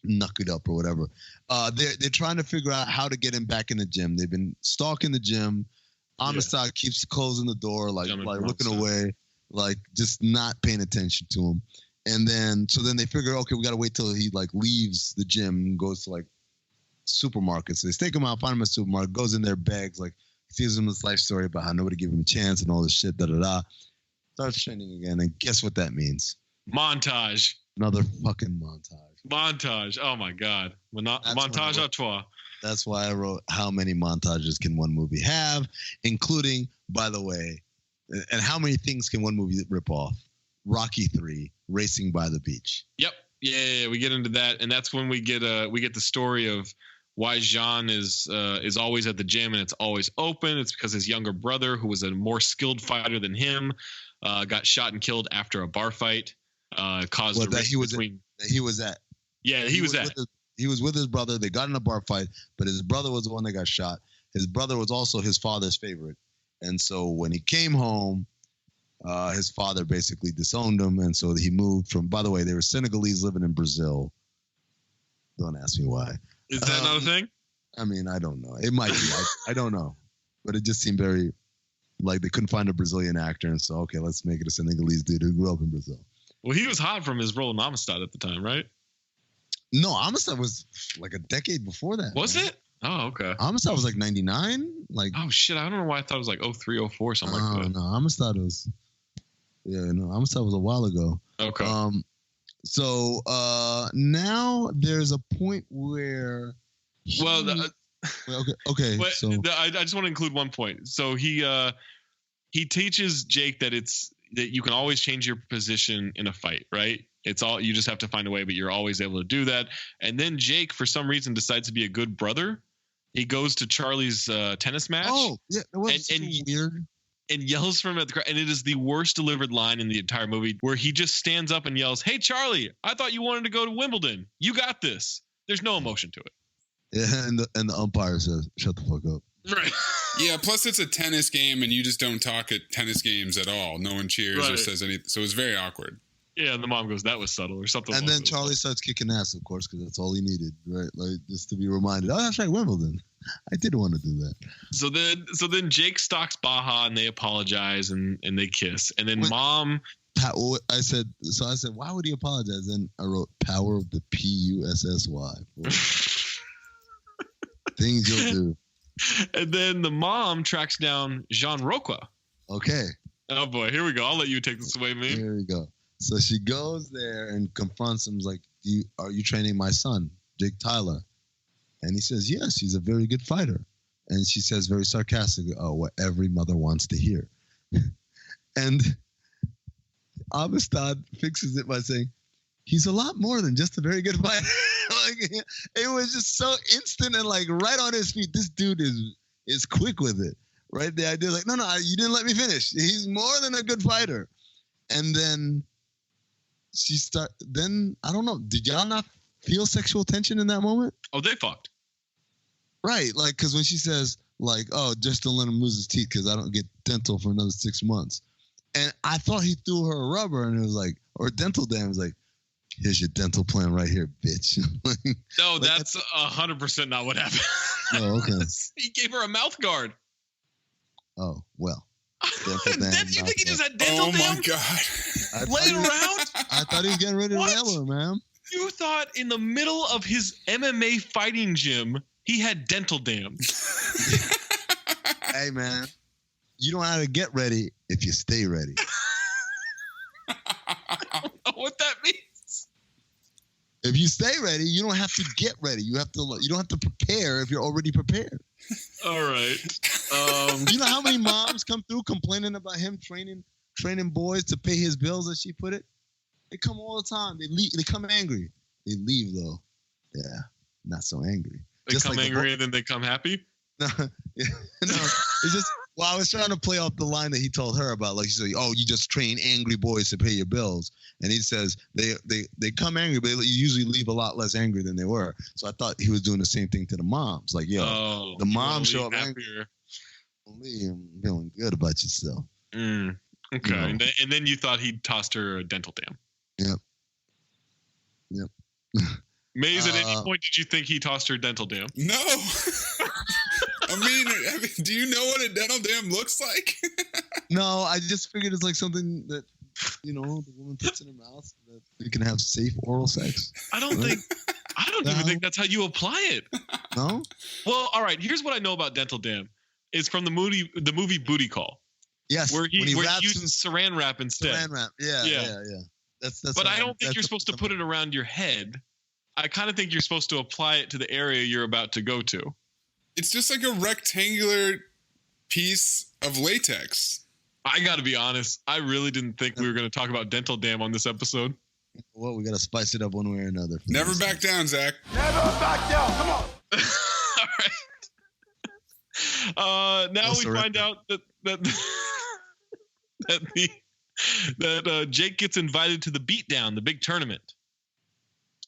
Knuck it up or whatever. They're trying to figure out how to get him back in the gym. They've been stalking the gym. Amistad keeps closing the door, like looking away, like just not paying attention to him. And then they figure, okay, we got to wait till he like leaves the gym and goes to like supermarkets. So they stake him out, find him at a supermarket, goes in their bags, like gives him this life story about how nobody gave him a chance and all this shit, starts training again. And guess what that means? Montage. Another fucking montage. Oh my God. Montage à trois. That's why I wrote, how many montages can one movie have, including, by the way, and how many things can one movie rip off? Rocky III, Racing by the Beach. Yep. Yeah, we get into that, and that's when we get the story of why Jean is always at the gym and it's always open. It's because his younger brother, who was a more skilled fighter than him, got shot and killed after a bar fight. Caused a rift between. He was at. Yeah, he was at. He was with his brother. They got in a bar fight, but his brother was the one that got shot. His brother was also his father's favorite, and so when he came home, his father basically disowned him, and so he moved from. By the way, they were Senegalese living in Brazil. Don't ask me why. Is that not a thing? I mean, I don't know. It might be. I don't know, but it just seemed very like they couldn't find a Brazilian actor, and so okay, let's make it a Senegalese dude who grew up in Brazil. Well, he was hot from his role in Amistad at the time, right? No, Amistad was like a decade before that. Was it? Oh, okay. Amistad was like 99. Like, oh shit, I don't know why I thought it was like 03, 04, something like that. No, Amistad was. Yeah, no, Amistad was a while ago. Okay. So now there's a point where. Okay. But so I just want to include one point. So he teaches Jake that you can always change your position in a fight, right? It's all, you just have to find a way, but you're always able to do that. And then Jake, for some reason, decides to be a good brother. He goes to Charlie's tennis match. Oh, yeah, it was weird. And yells from at the crowd. And it is the worst delivered line in the entire movie, where he just stands up and yells, "Hey, Charlie, I thought you wanted to go to Wimbledon. You got this." There's no emotion to it. Yeah, and the umpire says, "Shut the fuck up." Right. Yeah, plus it's a tennis game, and you just don't talk at tennis games at all. No one cheers or says anything. So it's very awkward. Yeah, and the mom goes, "That was subtle," or something. And then Charlie starts kicking ass, of course, because that's all he needed, right? Like, just to be reminded, oh, that's right, Wimbledon. I didn't want to do that. So then Jake stalks Baja, and they apologize, and they kiss. And then Mom... I said, why would he apologize? And I wrote, power of the P-U-S-S-Y. Things you'll do. And then the mom tracks down Jean Roqua. Okay. Oh, boy. Here we go. I'll let you take this away, man. Here we go. So she goes there and confronts him, like, are you training my son, Jake Tyler? And he says, yes, he's a very good fighter. And she says very sarcastically, oh, what every mother wants to hear. And Amistad fixes it by saying, he's a lot more than just a very good fighter. Like, it was just so instant and like right on his feet. This dude is quick with it, right? The idea like, no, you didn't let me finish. He's more than a good fighter. And then I don't know. Did y'all not feel sexual tension in that moment? Oh, they fucked. Right. Like, because when she says like, oh, just don't let him lose his teeth because I don't get dental for another 6 months. And I thought he threw her a rubber and it was like, or dental dam was like, here's your dental plan right here, bitch. No, like, that's 100% not what happened. Oh, okay. He gave her a mouth guard. Oh, well. You think he just had dental dam? Oh, my God. Laying around? I thought he was getting ready to nail her, man. You thought in the middle of his MMA fighting gym, he had dental dam. Hey, man. You don't have to get ready if you stay ready. I don't know what that means. If you stay ready, you don't have to get ready. You don't have to prepare if you're already prepared. All right. You know how many moms come through complaining about him training boys to pay his bills, as she put it? They come all the time. They leave. They come angry. They leave though. Yeah, not so angry. They just come angry and then they come happy. No, it's just. Well, I was trying to play off the line that he told her about, like, she said, "Oh, you just train angry boys to pay your bills," and he says they come angry, but they usually leave a lot less angry than they were. So I thought he was doing the same thing to the moms, like, yo, the moms show up angry. I'm feeling good about yourself. Okay, you know? And then you thought he tossed her a dental dam. Yep. Maze, at any point did you think he tossed her a dental dam? No. I mean, do you know what a dental dam looks like? No, I just figured it's like something that, the woman puts in her mouth so that you can have safe oral sex. I don't even think that's how you apply it. No? Well, all right, here's what I know about dental dam. It's from the movie Booty Call. Yes. Where he uses saran wrap instead. Saran wrap. Yeah. That's but I don't think you're supposed to put it around your head. I kind of think you're supposed to apply it to the area you're about to go to. It's just like a rectangular piece of latex. I got to be honest. I really didn't think we were going to talk about dental dam on this episode. Well, we got to spice it up one way or another. Never back down, Zach. Never back down. Come on. All right. Now we find out that Jake gets invited to the beatdown, the big tournament.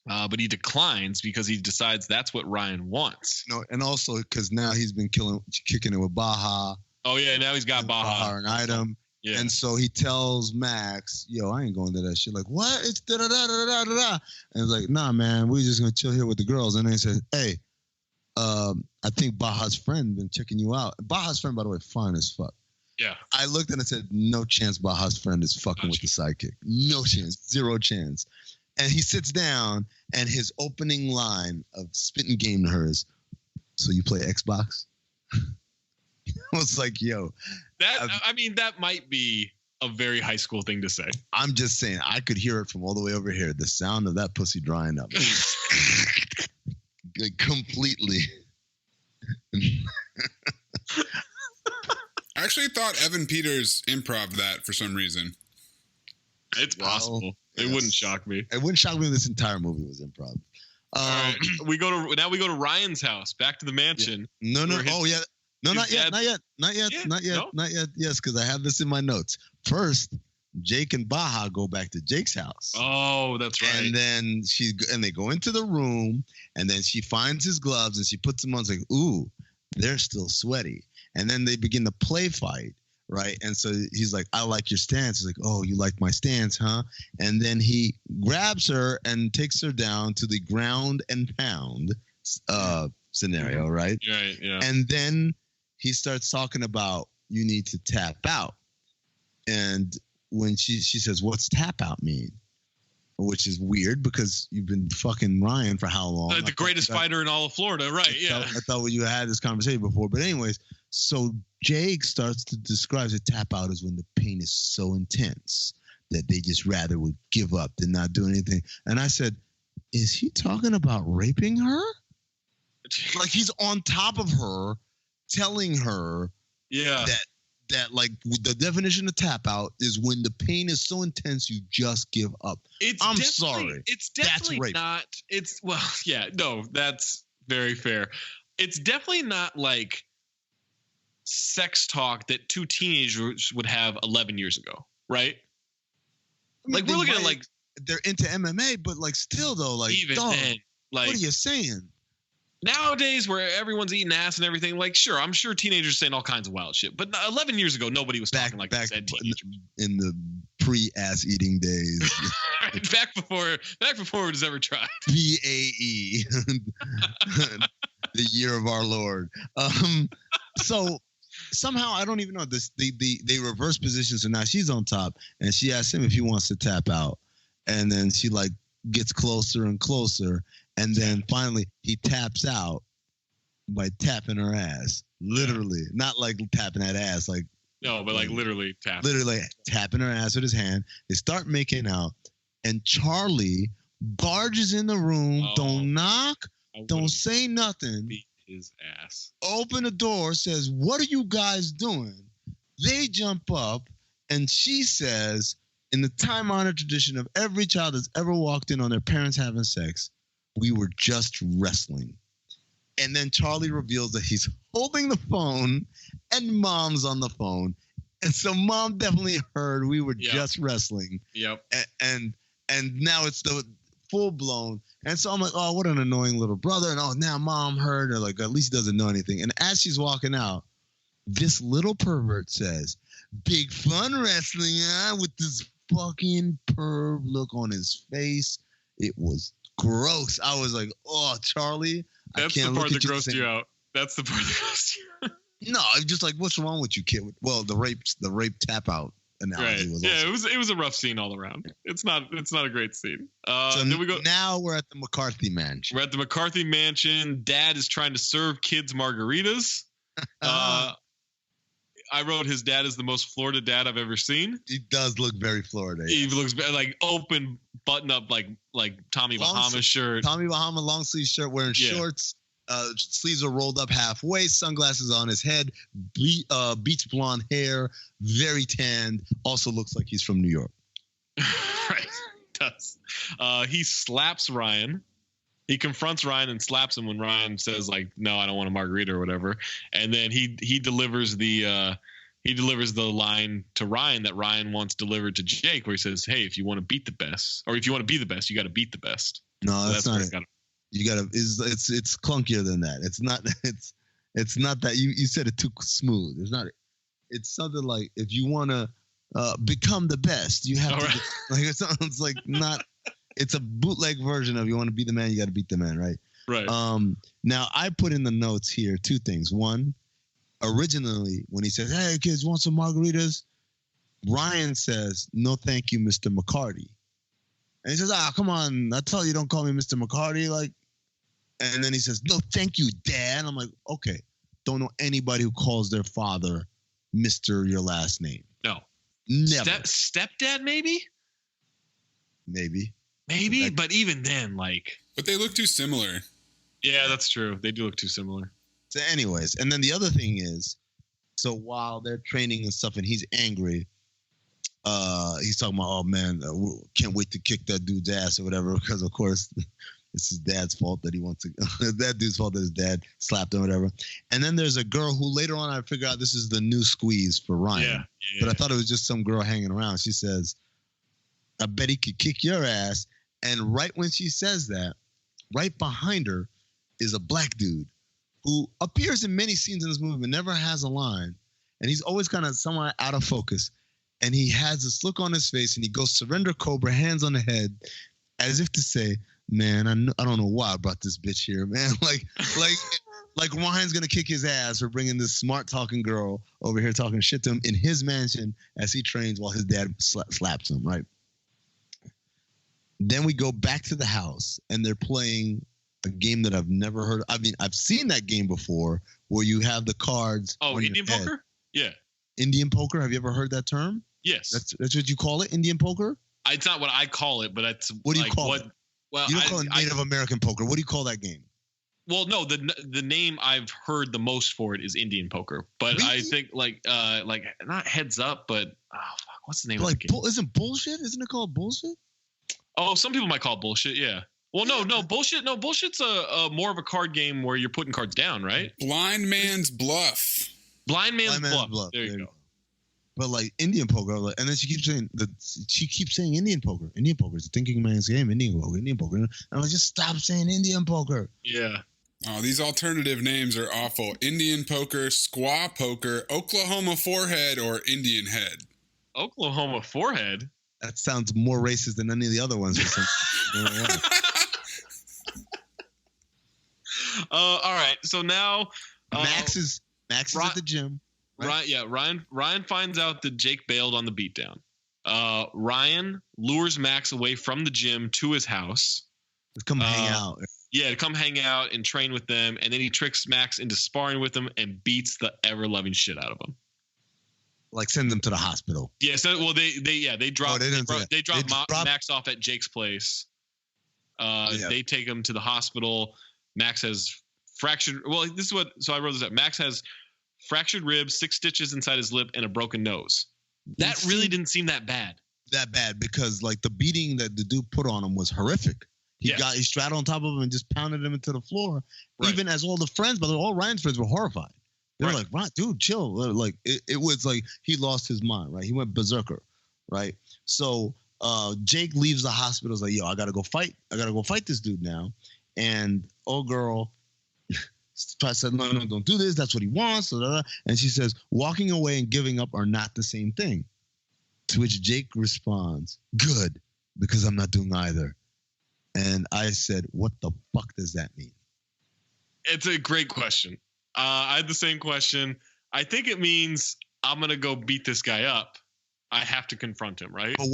But he declines because he decides that's what Ryan wants. No, and also because now he's been kicking it with Baja. Oh yeah, now he's got Baja an item. Yeah. And so he tells Max, "Yo, I ain't going to that shit." Like, what? It's da da da da da da da. And it's like, nah, man, we're just gonna chill here with the girls. And then he says, "Hey, I think Baja's friend been checking you out." Baja's friend, by the way, fine as fuck. Yeah. I looked and I said, "No chance Baja's friend is fucking with the sidekick. No chance. Zero chance." And he sits down, and his opening line of spitting game to her is, "So you play Xbox?" I was like, yo. That might be a very high school thing to say. I'm just saying, I could hear it from all the way over here. The sound of that pussy drying up. Like, completely. I actually thought Evan Peters improv that for some reason. It's possible. It wouldn't shock me. It wouldn't shock me if this entire movie was improv. All right. We go to Ryan's house, back to the mansion. Yeah. No. Oh yeah. No, not yet. Not yet. Yes, because I have this in my notes. First, Jake and Baja go back to Jake's house. Oh, that's right. And then they go into the room, and then she finds his gloves and she puts them on. It's like, ooh, they're still sweaty. And then they begin to play fight. Right. And so he's like, "I like your stance." He's like, "Oh, you like my stance, huh?" And then he grabs her and takes her down to the ground and pound scenario. Right. Right. Yeah. And then he starts talking about, you need to tap out. And when she says, "What's tap out mean?" Which is weird because you've been fucking Ryan for how long? The greatest fighter in all of Florida. Right. I thought you had this conversation before. But anyways, so Jake starts to describe the tap out as when the pain is so intense that they just rather would give up than not do anything. And I said, is he talking about raping her? Like, he's on top of her, telling her that like the definition of tap out is when the pain is so intense you just give up. I'm sorry. It's definitely not. That's very fair. It's definitely not like sex talk that two teenagers would have 11 years ago, right? I mean, like, we're looking at, like, they're into MMA, but like still though, like, even dog, then, like, what are you saying? Nowadays, where everyone's eating ass and everything, like, sure, I'm sure teenagers saying all kinds of wild shit. But 11 years ago, nobody was talking like this. In the pre-ass eating days. back before it was ever tried. PAE, the year of our Lord. So somehow, I don't even know this. They reverse positions, so now she's on top, and she asks him if he wants to tap out, and then she like gets closer and closer. And then finally, he taps out by tapping her ass. Literally. Not like tapping that ass, like No, but like literally tapping. Literally tapping her ass with his hand. They start making out, and Charlie barges in the room. Don't knock. Don't say nothing. Beat his ass. Open the door. Says, "What are you guys doing?" They jump up, and she says, in the time-honored tradition of every child that's ever walked in on their parents having sex, "We were just wrestling." And then Charlie reveals that he's holding the phone and Mom's on the phone. And so Mom definitely heard we were just wrestling. Yep. And now it's the full blown. And so I'm like, oh, what an annoying little brother. And now Mom heard, or like at least doesn't know anything. And as she's walking out, this little pervert says, "Big fun wrestling, huh?" With this fucking perv look on his face. It was gross. I was like, oh, Charlie. That's the part that grossed you out. That's the part that grossed you out. No, I'm just like, what's wrong with you, kid? Well, the rape tap out analogy was. Yeah, it was a rough scene all around. It's not a great scene. So then we go. Now we're at the McCarthy mansion. We're at the McCarthy mansion. Dad is trying to serve kids margaritas. I wrote his dad is the most Florida dad I've ever seen. He does look very Florida. He looks like open button up like Tommy Bahama shirt. Tommy Bahama long sleeve shirt, wearing shorts. Sleeves are rolled up halfway. Sunglasses on his head. Beach blonde hair. Very tanned. Also looks like he's from New York. Right. Does. He slaps Ryan. He confronts Ryan and slaps him when Ryan says like, "No, I don't want a margarita" or whatever. And then he delivers the line to Ryan that Ryan wants delivered to Jake, where he says, "Hey, if you want to beat the best, or if you want to be the best, you got to beat the best." No, so that's not it. You gotta. It's clunkier than that. It's not. It's not that you said it too smooth. It's not. It's something like, if you want to become the best, you have to. Right. Like it sounds like not. It's a bootleg version of, you want to be the man, you got to beat the man, right? Right. Now, I put in the notes here two things. One, originally, when he says, "Hey, kids, want some margaritas?" Ryan says, "No, thank you, Mr. McCarty." And he says, "Come on. I tell you, don't call me Mr. McCarty." Like, and then he says, "No, thank you, Dad." I'm like, okay. Don't know anybody who calls their father Mr. your last name. No. Never. Stepdad, maybe? Maybe, but even then, like... But they look too similar. Yeah, that's true. They do look too similar. So anyways, and then the other thing is, so while they're training and stuff and he's angry, he's talking about, "Oh, man, can't wait to kick that dude's ass," or whatever, because, of course, it's his dad's fault that he wants to... that dude's fault that his dad slapped him or whatever. And then there's a girl who later on I figure out this is the new squeeze for Ryan. Yeah. But I thought it was just some girl hanging around. She says, "I bet he could kick your ass." And right when she says that, right behind her is a black dude who appears in many scenes in this movie but never has a line. And he's always kind of somewhat out of focus. And he has this look on his face and he goes, "Surrender Cobra," hands on the head, as if to say, "Man, I don't know why I brought this bitch here, man." Like Ryan's going to kick his ass for bringing this smart talking girl over here talking shit to him in his mansion as he trains while his dad slaps him, right? Then we go back to the house, and they're playing a game that I've never heard of. I mean, I've seen that game before, where you have the cards. Oh, Indian poker? Yeah. Indian poker. Have you ever heard that term? Yes. That's what you call it, Indian poker? It's not what I call it, but it's what do you call it? Well, you don't call it Native American poker. What do you call that game? Well, no, the name I've heard the most for it is Indian poker, but really? I think like not Heads Up, but what's the name of the game? Isn't bullshit? Isn't it called bullshit? Oh, some people might call it bullshit. Yeah. Well, no, bullshit. No, bullshit's a more of a card game where you're putting cards down, right? Blind Man's Bluff. Blind Man's Bluff. There you go. But like Indian poker, and then she keeps saying Indian poker. Indian poker is a thinking man's game. Indian poker. And I'm like, just stop saying Indian poker. Yeah. Oh, these alternative names are awful. Indian poker, squaw poker, Oklahoma forehead, or Indian head. Oklahoma forehead? That sounds more racist than any of the other ones. All right. So now Max is at the gym. Right. Yeah. Ryan finds out that Jake bailed on the beatdown. Ryan lures Max away from the gym to his house. To come hang out. Yeah, to come hang out and train with them, and then he tricks Max into sparring with him and beats the ever-loving shit out of him. like send them to the hospital. Yeah. So they drop Max off at Jake's place. They take him to the hospital. Max has fractured. Well, this is what. So I wrote this up. Max has fractured ribs, 6 stitches inside his lip, and a broken nose. That really didn't seem that bad. That bad because like the beating that the dude put on him was horrific. He straddled on top of him and just pounded him into the floor. Right. Even as all the friends, but all Ryan's friends were horrified. They were like, "Right, dude, chill." Like it was like he lost his mind. Right, he went berserker. Right, so Jake leaves the hospital. Is like, "Yo, I gotta go fight. I gotta go fight this dude now." And old girl said, "No, don't do this. That's what he wants." And she says, "Walking away and giving up are not the same thing." To which Jake responds, "Good, because I'm not doing either." And I said, "What the fuck does that mean?" It's a great question. I had the same question. I think it means I'm gonna go beat this guy up. I have to confront him, right? But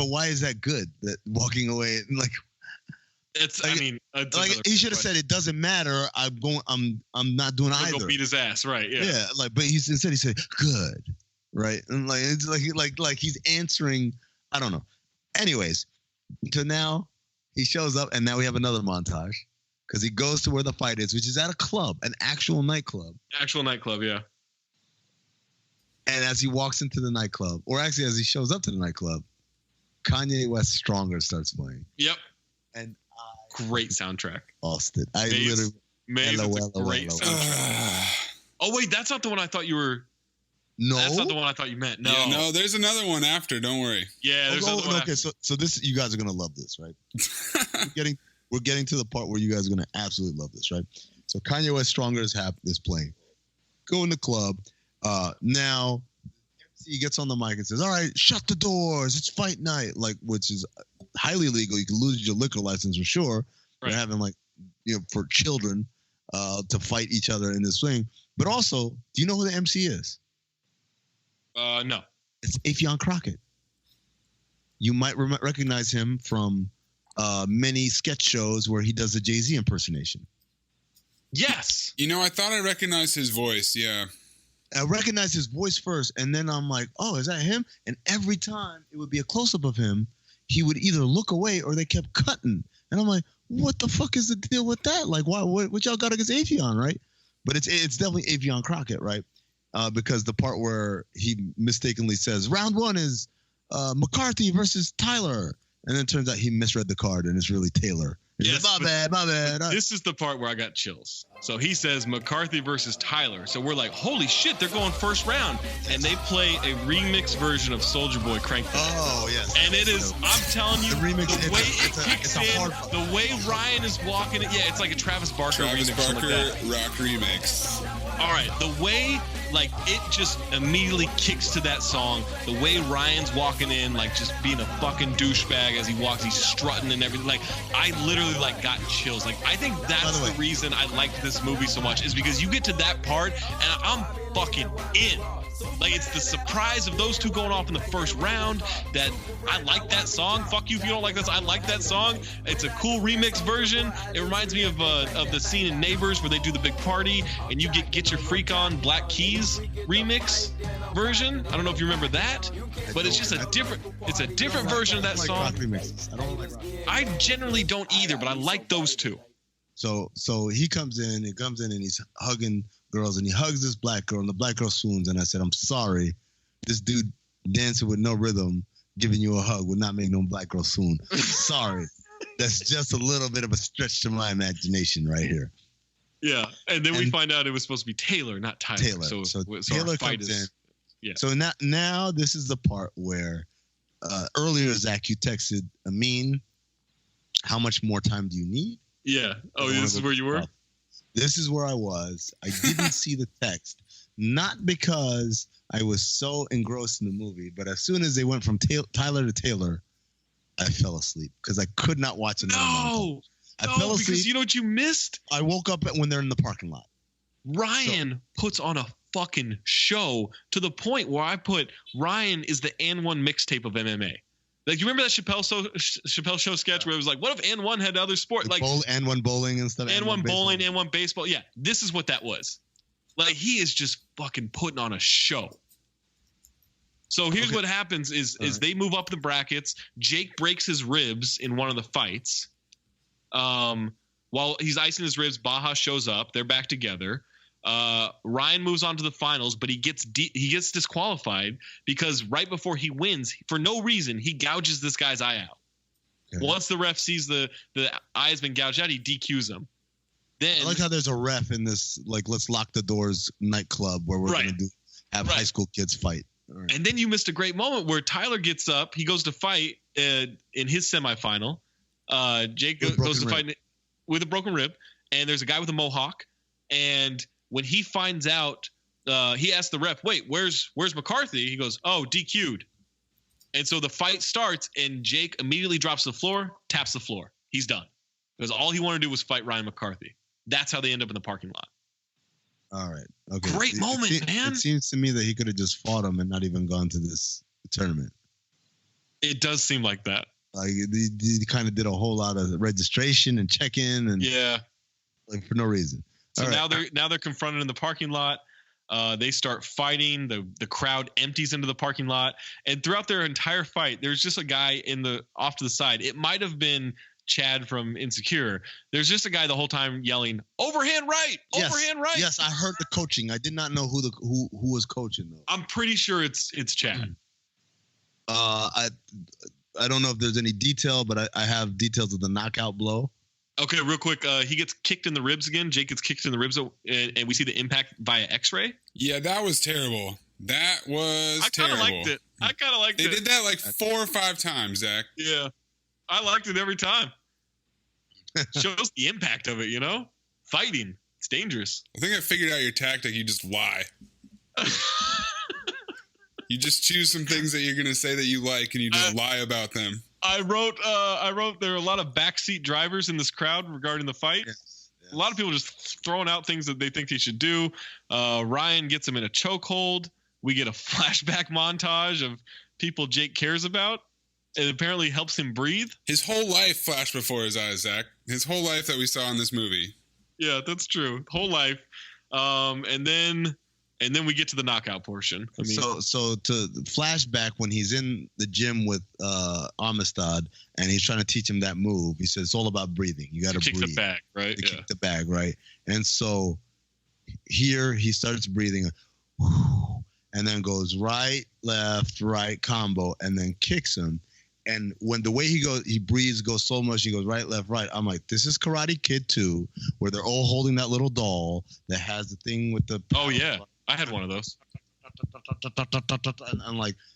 why is that good? That walking away like it's. Like, I mean, like he should have said, "It doesn't matter. I'm not doing either." Go beat his ass, right? Yeah. Yeah. Like, but he said, "Good," right? And like it's like he's answering. I don't know. Anyways, so now he shows up, and now we have another montage. Because he goes to where the fight is, which is at a club, an actual nightclub. Actual nightclub, yeah. And as he walks into the nightclub, or actually as he shows up to the nightclub, Kanye West Stronger starts playing. Yep. And great soundtrack. Lost it. Maze, it's a great soundtrack. Oh, wait, that's not the one I thought you were... No? That's not the one I thought you meant. No. Yeah, no, there's another one after. Don't worry. Yeah, there's another one after. Okay, so this, you guys are going to love this, right? We're getting to the part where you guys are going to absolutely love this, right? So Kanye West Stronger is playing. Go in the club. Now, MC gets on the mic and says, "All right, shut the doors. It's fight night," like, which is highly illegal. You can lose your liquor license for sure. Right. They're having for children to fight each other in this thing. But also, do you know who the MC is? No. It's Affion Crockett. You might recognize him from many sketch shows where he does a Jay-Z impersonation. Yes. I thought I recognized his voice. Yeah. I recognized his voice first, and then I'm like, "Oh, is that him?" And every time it would be a close-up of him, he would either look away or they kept cutting. And I'm like, "What the fuck is the deal with that? Like, why? What y'all got against Affion, right?" But it's definitely Affion Crockett, right? Because the part where he mistakenly says, "Round 1 is McCarthy versus Tyler." And then it turns out he misread the card, and it's really Taylor. Yes, my bad. This is the part where I got chills. So he says McCarthy versus Tyler. So we're like, holy shit, they're going first round. And they play a remix version of Soulja Boy Crank. Oh, yes. And it is, I'm telling you, the way it kicks in, the way Ryan is walking it. Yeah, it's like a Travis Barker remix. Travis Barker rock remix. All right, the way, like, it just immediately kicks to that song. The way Ryan's walking in, like, just being a fucking douchebag as he walks, he's strutting and everything. Like, I literally, like, got chills. Like, I think that's the reason I liked this movie so much, is because you get to that part, and I'm fucking in. Like, it's the surprise of those two going off in the first round that I like that song. Fuck you if you don't like this. I like that song. It's a cool remix version. It reminds me of the scene in Neighbors where they do the big party and you get your freak on Black Keys remix version. I don't know if you remember that, but it's just a different version of that song. I don't like rock. I generally don't either, but I like those two. So he comes in and he's hugging girls, and he hugs this black girl, and the black girl swoons. And I said, "I'm sorry, this dude dancing with no rhythm, giving you a hug would not make no black girl swoon." Sorry, that's just a little bit of a stretch to my imagination right here. Yeah, and then we find out it was supposed to be Taylor, not Tyler. So Taylor comes in. Yeah. So now this is the part where earlier, Zach, you texted Amin, "How much more time do you need?" Yeah. Oh, this is where you were? This is where I was. I didn't see the text, not because I was so engrossed in the movie, but as soon as they went from Tyler to Taylor, I fell asleep because I could not watch it. No, I fell asleep because you know what you missed? I woke up when they're in the parking lot. Ryan puts on a fucking show to the point where I put Ryan is the And One mixtape of MMA. Like, you remember that Chappelle Show sketch where it was like, what if And One had other sport? Like And One bowling and stuff. And One bowling, And One baseball. Yeah, this is what that was. Like, he is just fucking putting on a show. So here's what happens is they move up the brackets. Jake breaks his ribs in one of the fights. While he's icing his ribs, Baja shows up. They're back together. Ryan moves on to the finals, but he gets disqualified because right before he wins, for no reason, he gouges this guy's eye out. Okay. Once the ref sees the eye has been gouged out, he DQs him. Then I like how there's a ref in this, like, let's lock the doors nightclub where we're going to have high school kids fight. Right. And then you missed a great moment where Tyler gets up. He goes to fight in his semifinal. Jake goes to fight with a broken rib. And there's a guy with a mohawk. And when he finds out, he asks the ref, wait, where's McCarthy? He goes, oh, DQ'd. And so the fight starts, and Jake immediately drops to the floor, taps the floor. He's done. Because all he wanted to do was fight Ryan McCarthy. That's how they end up in the parking lot. All right. Okay. Great moment, man. It seems to me that he could have just fought him and not even gone to this tournament. It does seem like that. Like he kind of did a whole lot of registration and check-in and like for no reason. So now they're confronted in the parking lot. They start fighting. The crowd empties into the parking lot, and throughout their entire fight, there's just a guy off to the side. It might have been Chad from Insecure. There's just a guy the whole time yelling, "Overhand right, overhand right." Yes, I heard the coaching. I did not know who was coaching though. I'm pretty sure it's Chad. I don't know if there's any detail, but I have details of the knockout blow. Okay, real quick. He gets kicked in the ribs again. Jake gets kicked in the ribs, and we see the impact via X-ray. Yeah, that was terrible. That was terrible. I kind of liked it. They did that like 4 or 5 times, Zach. Yeah, I liked it every time. Shows the impact of it, you know? Fighting. It's dangerous. I think I figured out your tactic. You just lie. You just choose some things that you're going to say that you like, and you just lie about them. I wrote there are a lot of backseat drivers in this crowd regarding the fight. Yes. A lot of people just throwing out things that they think he should do. Ryan gets him in a chokehold. We get a flashback montage of people Jake cares about. It apparently helps him breathe. His whole life flashed before his eyes, Zach. His whole life that we saw in this movie. Yeah, that's true. Whole life. And then we get to the knockout portion. So to flashback when he's in the gym with Amistad and he's trying to teach him that move. He says it's all about breathing. You got to breathe. Kick the bag, right? Kick the bag, right? And so here he starts breathing, and then goes right, left, right combo, and then kicks him. And when the way he breathes, goes so much, he goes right, left, right. I'm like, this is Karate Kid 2, where they're all holding that little doll that has the thing with the. Oh yeah, I had one of those.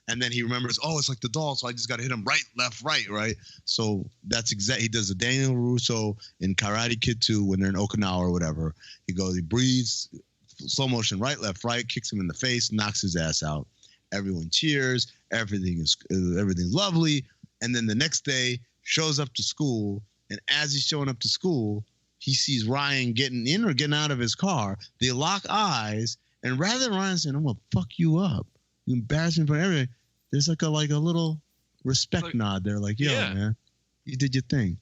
And then he remembers, oh, it's like the doll, so I just got to hit him right, left, right. So that's exactly, he does a Daniel Russo in Karate Kid 2 when they're in Okinawa or whatever. He breathes, slow motion, right, left, right, kicks him in the face, knocks his ass out. Everyone cheers. Everything's lovely. And then the next day, shows up to school, and as he's showing up to school, he sees Ryan getting in or getting out of his car. They lock eyes, and rather than Ryan saying, "I'm gonna fuck you up, you embarrass me for everything," there's like a little respect nod there, like, "Yo, man, you did your thing."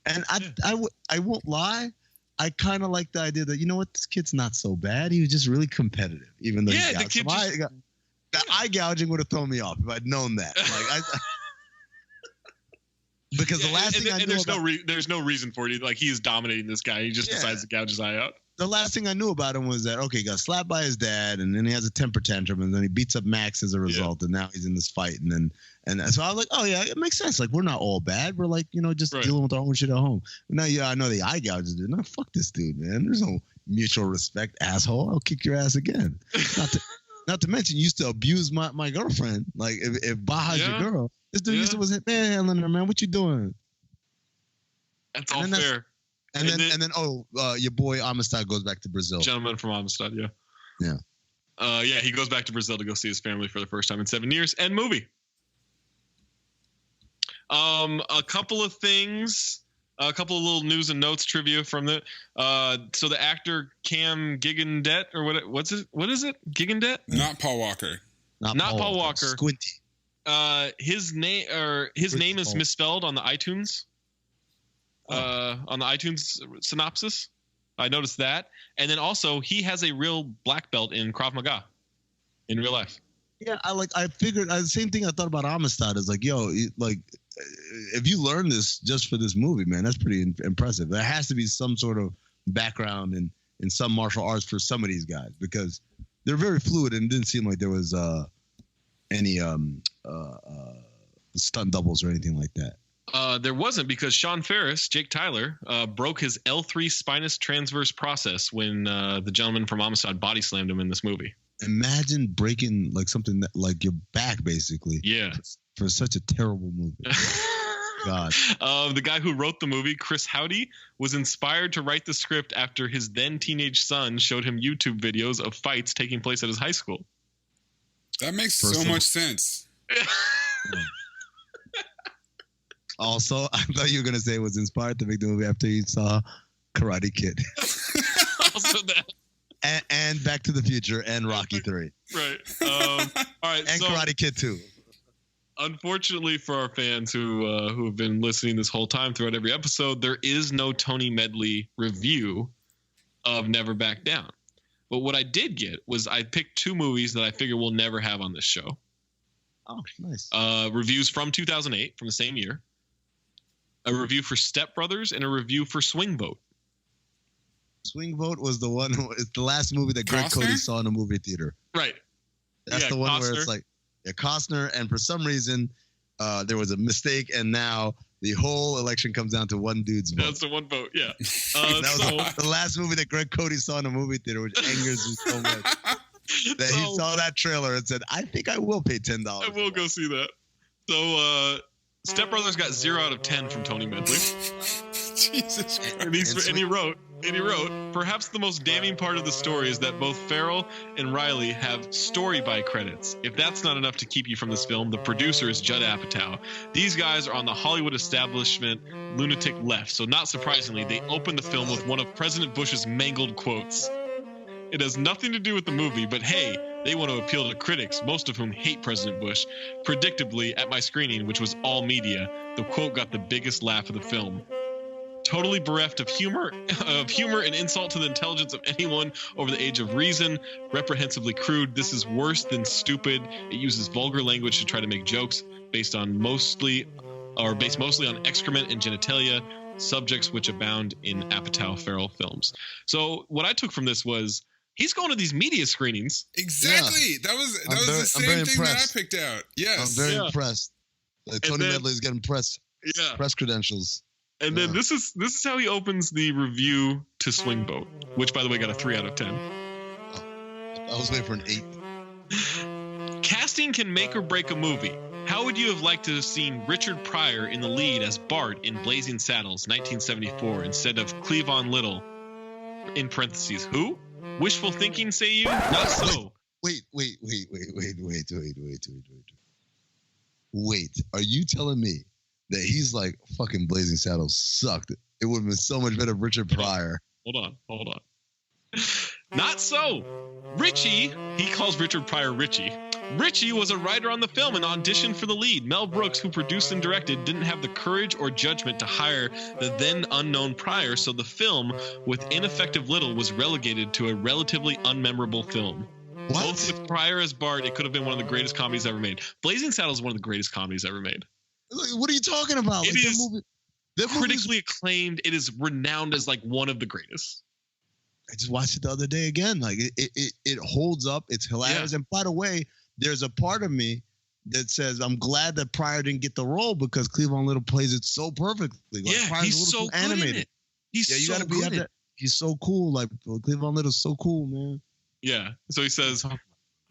And I won't lie, I kind of like the idea that, you know what, this kid's not so bad. He was just really competitive, even though he got the eye gouging would have thrown me off if I'd known that. Like because the last thing I knew there's no reason for it. Like, he is dominating this guy. He just decides to gouge his eye out. The last thing I knew about him was that, okay, he got slapped by his dad, and then he has a temper tantrum, and then he beats up Max as a result, and now he's in this fight, and so I was like, oh yeah, it makes sense. Like, we're not all bad. We're like, you know, just dealing with our own shit at home. Now, I know the eye gouges, dude. No, fuck this dude, man. There's no mutual respect, asshole. I'll kick your ass again. Not to mention, you used to abuse my girlfriend. Like, if Baja's your girl, this dude used to was manhandling her, man. What you doing? That's all fair. And then your boy Amistad goes back to Brazil. Gentleman from Amistad, he goes back to Brazil to go see his family for the first time in 7 years. End movie. A couple of things. A couple of little news and notes trivia from the so the actor Cam Gigandet, or what is it? Gigandet? Not Paul Walker. Not Paul Walker. Squinty. His name is misspelled on the iTunes. On the iTunes synopsis. I noticed that. And then also he has a real black belt in Krav Maga in real life. Yeah, I figured the same thing I thought about Amistad is like, yo, like if you learn this just for this movie, man, that's pretty impressive. There has to be some sort of background in some martial arts for some of these guys because they're very fluid and it didn't seem like there was any stunt doubles or anything like that. There wasn't because Sean Ferris, Jake Tyler, broke his L3 spinous transverse process when the gentleman from Amistad body slammed him in this movie. Imagine breaking like something that, like your back, basically. Yeah. For such a terrible movie. God. The guy who wrote the movie, Chris Howdy, was inspired to write the script after his then teenage son showed him YouTube videos of fights taking place at his high school. That makes so much sense. Also, I thought you were going to say it was inspired to make the movie after you saw Karate Kid. Also that. And Back to the Future and Rocky 3. Right. All right. And Karate Kid 2. Unfortunately for our fans who have been listening this whole time throughout every episode, there is no Tony Medley review of Never Back Down. But what I did get was I picked two movies that I figure we'll never have on this show. Oh, nice. Reviews from 2008, from the same year. A review for Step Brothers and a review for Swing Vote. Swing Vote was the one. It's the last movie that Greg Cody saw in a movie theater. Right. That's the one Costner. where it's like, yeah, Costner, and for some reason, there was a mistake, and now the whole election comes down to one dude's vote. That's the one vote, yeah. That was the last movie that Greg Cody saw in a movie theater, which angers me so much. That he saw that trailer and said, I think I will pay $10. I will go see that. So, Step Brothers got 0 out of 10 from Tony Medley. Jesus Christ. And he wrote, perhaps the most damning part of the story is that both Farrell and Riley have story by credits. If that's not enough to keep you from this film, the producer is Judd Apatow. These guys are on the Hollywood establishment lunatic left, so not surprisingly, they open the film with one of President Bush's mangled quotes. It has nothing to do with the movie, but hey, they want to appeal to critics, most of whom hate President Bush. Predictably, at my screening, which was all media, the quote got the biggest laugh of the film. Totally bereft of humor and insult to the intelligence of anyone over the age of reason, reprehensibly crude. This is worse than stupid. It uses vulgar language to try to make jokes based mostly on excrement and genitalia, subjects which abound in Apatow Farrell films. So what I took from this was he's going to these media screenings. Exactly. Yeah. That was the same thing that I picked out. Yes. I'm very impressed. Tony Medley's getting press credentials. And then this is how he opens the review to Swing Vote, which, by the way, got a 3 out of 10. I was waiting for an 8. Casting can make or break a movie. How would you have liked to have seen Richard Pryor in the lead as Bart in Blazing Saddles, 1974, instead of Cleavon Little, in parentheses, who? Wishful thinking, say you? Not so. Wait. Are you telling me that he's like, fucking Blazing Saddles sucked? It would have been so much better if Richard Pryor. Hold on. Not so. Richie, he calls Richard Pryor Richie. Richie was a writer on the film and auditioned for the lead. Mel Brooks, who produced and directed, didn't have the courage or judgment to hire the then unknown Pryor, so the film, with ineffective Little, was relegated to a relatively unmemorable film. What? Both with Pryor as Bart, it could have been one of the greatest comedies ever made. Blazing Saddles is one of the greatest comedies ever made. What are you talking about? It is critically acclaimed. It is renowned as like one of the greatest. I just watched it the other day again. Like it holds up. It's hilarious. Yeah. And by the way, there's a part of me that says I'm glad that Pryor didn't get the role because Cleavon Little plays it so perfectly. Like, yeah, he's so animated. Good in it. He's so good at it. He's so cool. Like Cleavon Little's so cool, man. Yeah. So he says,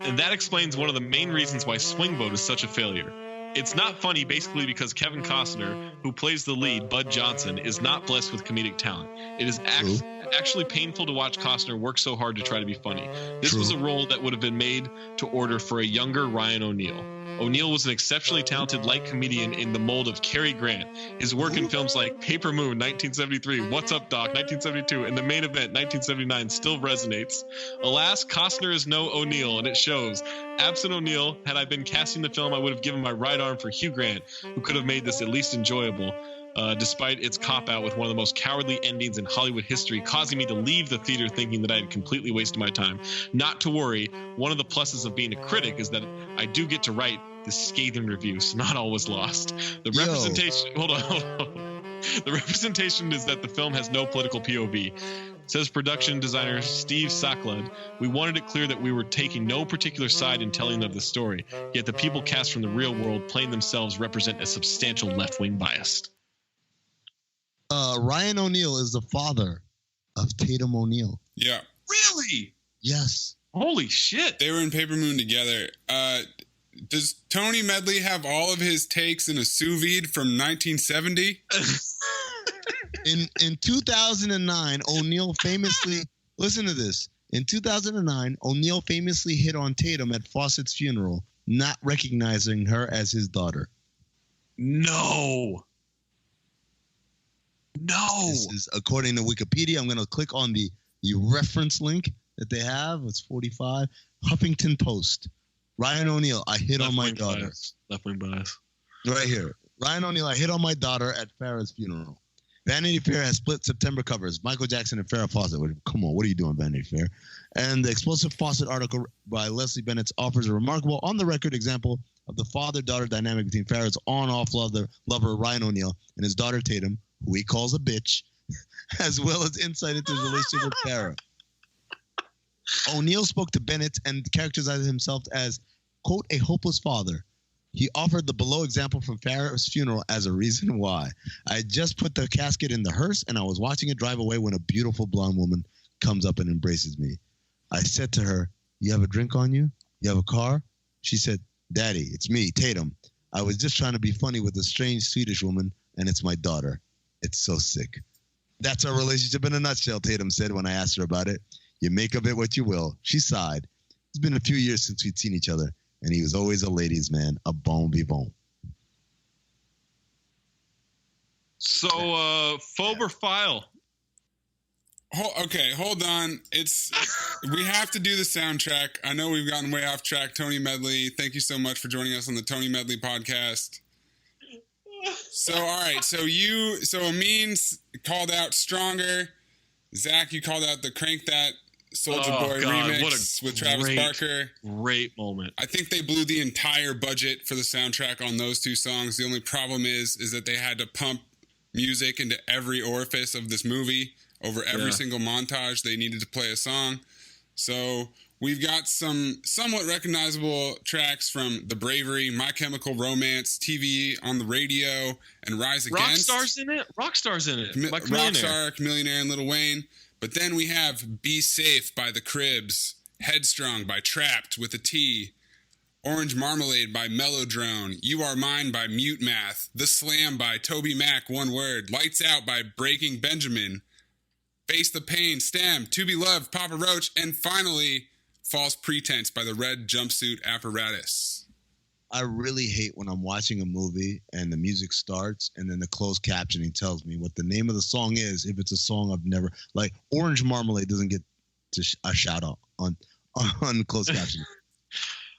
and that explains one of the main reasons why Swing Vote is such a failure. It's not funny basically because Kevin Costner, who plays the lead, Bud Johnson, is not blessed with comedic talent. It is actually painful to watch Costner work so hard to try to be funny. This was a role that would have been made to order for a younger Ryan O'Neal. O'Neal was an exceptionally talented light comedian in the mold of Cary Grant. His work in films like Paper Moon, 1973, What's Up, Doc, 1972, and The Main Event, 1979, still resonates. Alas, Costner is no O'Neal, and it shows. Absent O'Neal, had I been casting the film, I would have given my right arm for Hugh Grant, who could have made this at least enjoyable. despite its cop-out with one of the most cowardly endings in Hollywood history, causing me to leave the theater thinking that I had completely wasted my time. Not to worry, one of the pluses of being a critic is that I do get to write the scathing review, so not all was lost. The representation... Hold on. The representation is that the film has no political POV. Says production designer Steve Saklund, we wanted it clear that we were taking no particular side in telling of the story, yet the people cast from the real world playing themselves represent a substantial left-wing bias. Ryan O'Neal is the father of Tatum O'Neal. Yeah. Really? Yes. Holy shit. They were in Paper Moon together. Does Tony Medley have all of his takes in a sous vide from 1970? In 2009, O'Neal famously, listen to this. In 2009, O'Neal famously hit on Tatum at Fawcett's funeral, not recognizing her as his daughter. No. This is according to Wikipedia. I'm going to click on the reference link that they have. It's 45. Huffington Post. Ryan O'Neal, I hit on my daughter. Left-wing bias. Right here. Ryan O'Neal, I hit on my daughter at Farrah's funeral. Vanity Fair has split September covers. Michael Jackson and Farrah Fawcett. Come on, what are you doing, Vanity Fair? And the explosive Fawcett article by Leslie Bennett offers a remarkable on-the-record example of the father-daughter dynamic between Farrah's on-off lover Ryan O'Neal and his daughter Tatum, who he calls a bitch, as well as insight into his relationship with Farrah. O'Neal spoke to Bennett and characterized himself as, quote, a hopeless father. He offered the below example from Farrah's funeral as a reason why. I just put the casket in the hearse and I was watching it drive away when a beautiful blonde woman comes up and embraces me. I said to her, you have a drink on you? You have a car? She said, Daddy, it's me, Tatum. I was just trying to be funny with a strange Swedish woman and it's my daughter. It's so sick. That's our relationship in a nutshell, Tatum said when I asked her about it. You make of it what you will. She sighed. It's been a few years since we'd seen each other, and he was always a ladies' man, a bon vivant. So, phobe or file? Okay, hold on. We have to do the soundtrack. I know we've gotten way off track. Tony Medley, thank you so much for joining us on the Tony Medley podcast. So, all right. So Amin called out Stronger. Zach, you called out the Crank That Soulja Boy remix with Travis Barker. Great moment. I think they blew the entire budget for the soundtrack on those two songs. The only problem is that they had to pump music into every orifice of this movie. Over every single montage, they needed to play a song. So we've got some somewhat recognizable tracks from The Bravery, My Chemical Romance, TV on the Radio, and Rise Against. Rockstar's in it. Rockstar, Chamillionaire, and Lil Wayne. But then we have Be Safe by The Cribs, Headstrong by Trapped with a T, Orange Marmalade by Mellowdrone, You Are Mine by Mute Math, The Slam by Toby Mac, one word, Lights Out by Breaking Benjamin, Face the Pain, Stem, To Be Loved, Papa Roach, and finally, False Pretense by the Red Jumpsuit Apparatus. I really hate when I'm watching a movie and the music starts and then the closed captioning tells me what the name of the song is if it's a song I've never, like Orange Marmalade doesn't get a shout out on closed captioning.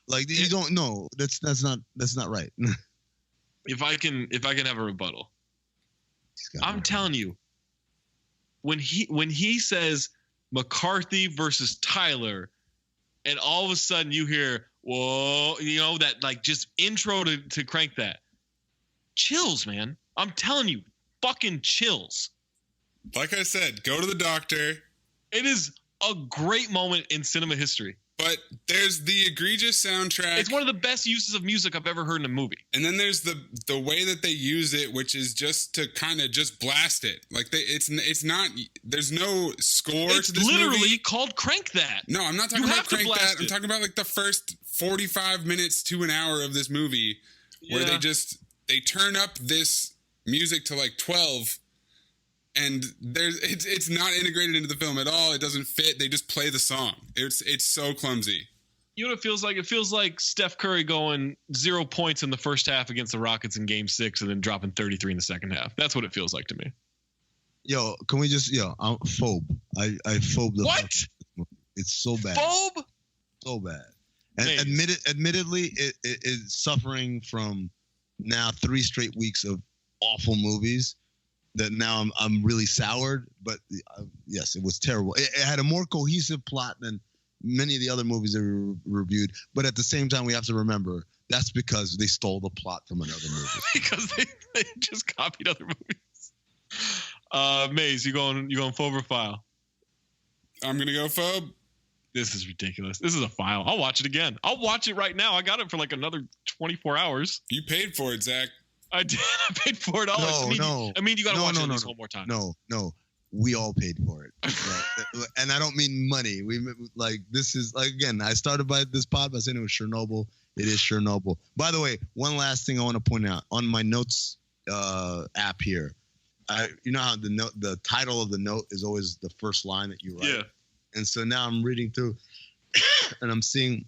Like you don't know. That's not right. If I can have a rebuttal. I'm telling you, when he says McCarthy versus Tyler, and all of a sudden you hear, whoa, that like just intro to Crank That. Chills, man. I'm telling you, fucking chills. Like I said, go to the doctor. It is a great moment in cinema history. But there's the egregious soundtrack. It's one of the best uses of music I've ever heard in a movie. And then there's the way that they use it, which is just to kind of just blast it. Like it's not. There's no score to this movie. It's literally called Crank That. No, I'm not talking about Crank That. I'm talking about like the first 45 minutes to an hour of this movie, where they turn up this music to like 12. And it's not integrated into the film at all. It doesn't fit. They just play the song. It's so clumsy. You know what it feels like? It feels like Steph Curry going 0 points in the first half against the Rockets in Game 6 and then dropping 33 in the second half. That's what it feels like to me. Can we just I'm phobe. I phobe the what? It's so bad. Phobe? So bad. And admittedly, it is suffering from now 3 straight weeks of awful movies. that now I'm really soured. But yes, it was terrible. It had a more cohesive plot than many of the other movies that we reviewed. But at the same time, we have to remember that's because they stole the plot from another movie. Because they just copied other movies. Mayes, you going phobe or file? I'm gonna go phobe. This is ridiculous. This is a file. I'll watch it again. I'll watch it right now. I got it for like another 24 hours. You paid for it, Zach. I did. I paid $4. No. I mean, you got to watch it at least one more time. No. We all paid for it. And I don't mean money. We like, this is like, again, I started by this pod by saying it was Chernobyl. It is Chernobyl. By the way, one last thing I want to point out on my notes app here. You know how the title of the note is always the first line that you write? Yeah. And so now I'm reading through and I'm seeing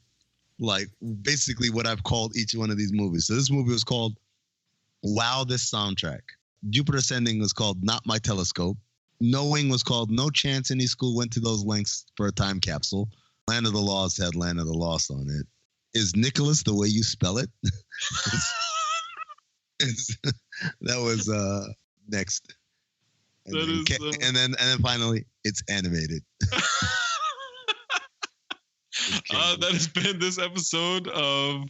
like basically what I've called each one of these movies. So this movie was called Wow, This Soundtrack. Jupiter Ascending was called Not My Telescope. Knowing was called No Chance Any School Went to Those Lengths for a Time Capsule. Land of the Lost had Land of the Lost on it. Is Nicholas the way you spell it? That was next. And then finally, it's animated. That has been this episode of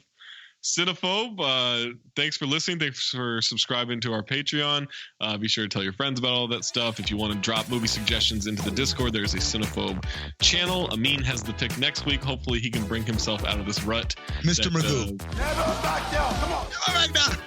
Cinephobe. Thanks for listening. Thanks for subscribing to our Patreon. Be sure to tell your friends about all that stuff. If you want to drop movie suggestions into the Discord, there's a Cinephobe channel. Amin has the pick next week. Hopefully he can bring himself out of this rut. Mr. Magoo. Never back down. Come on. Never back down.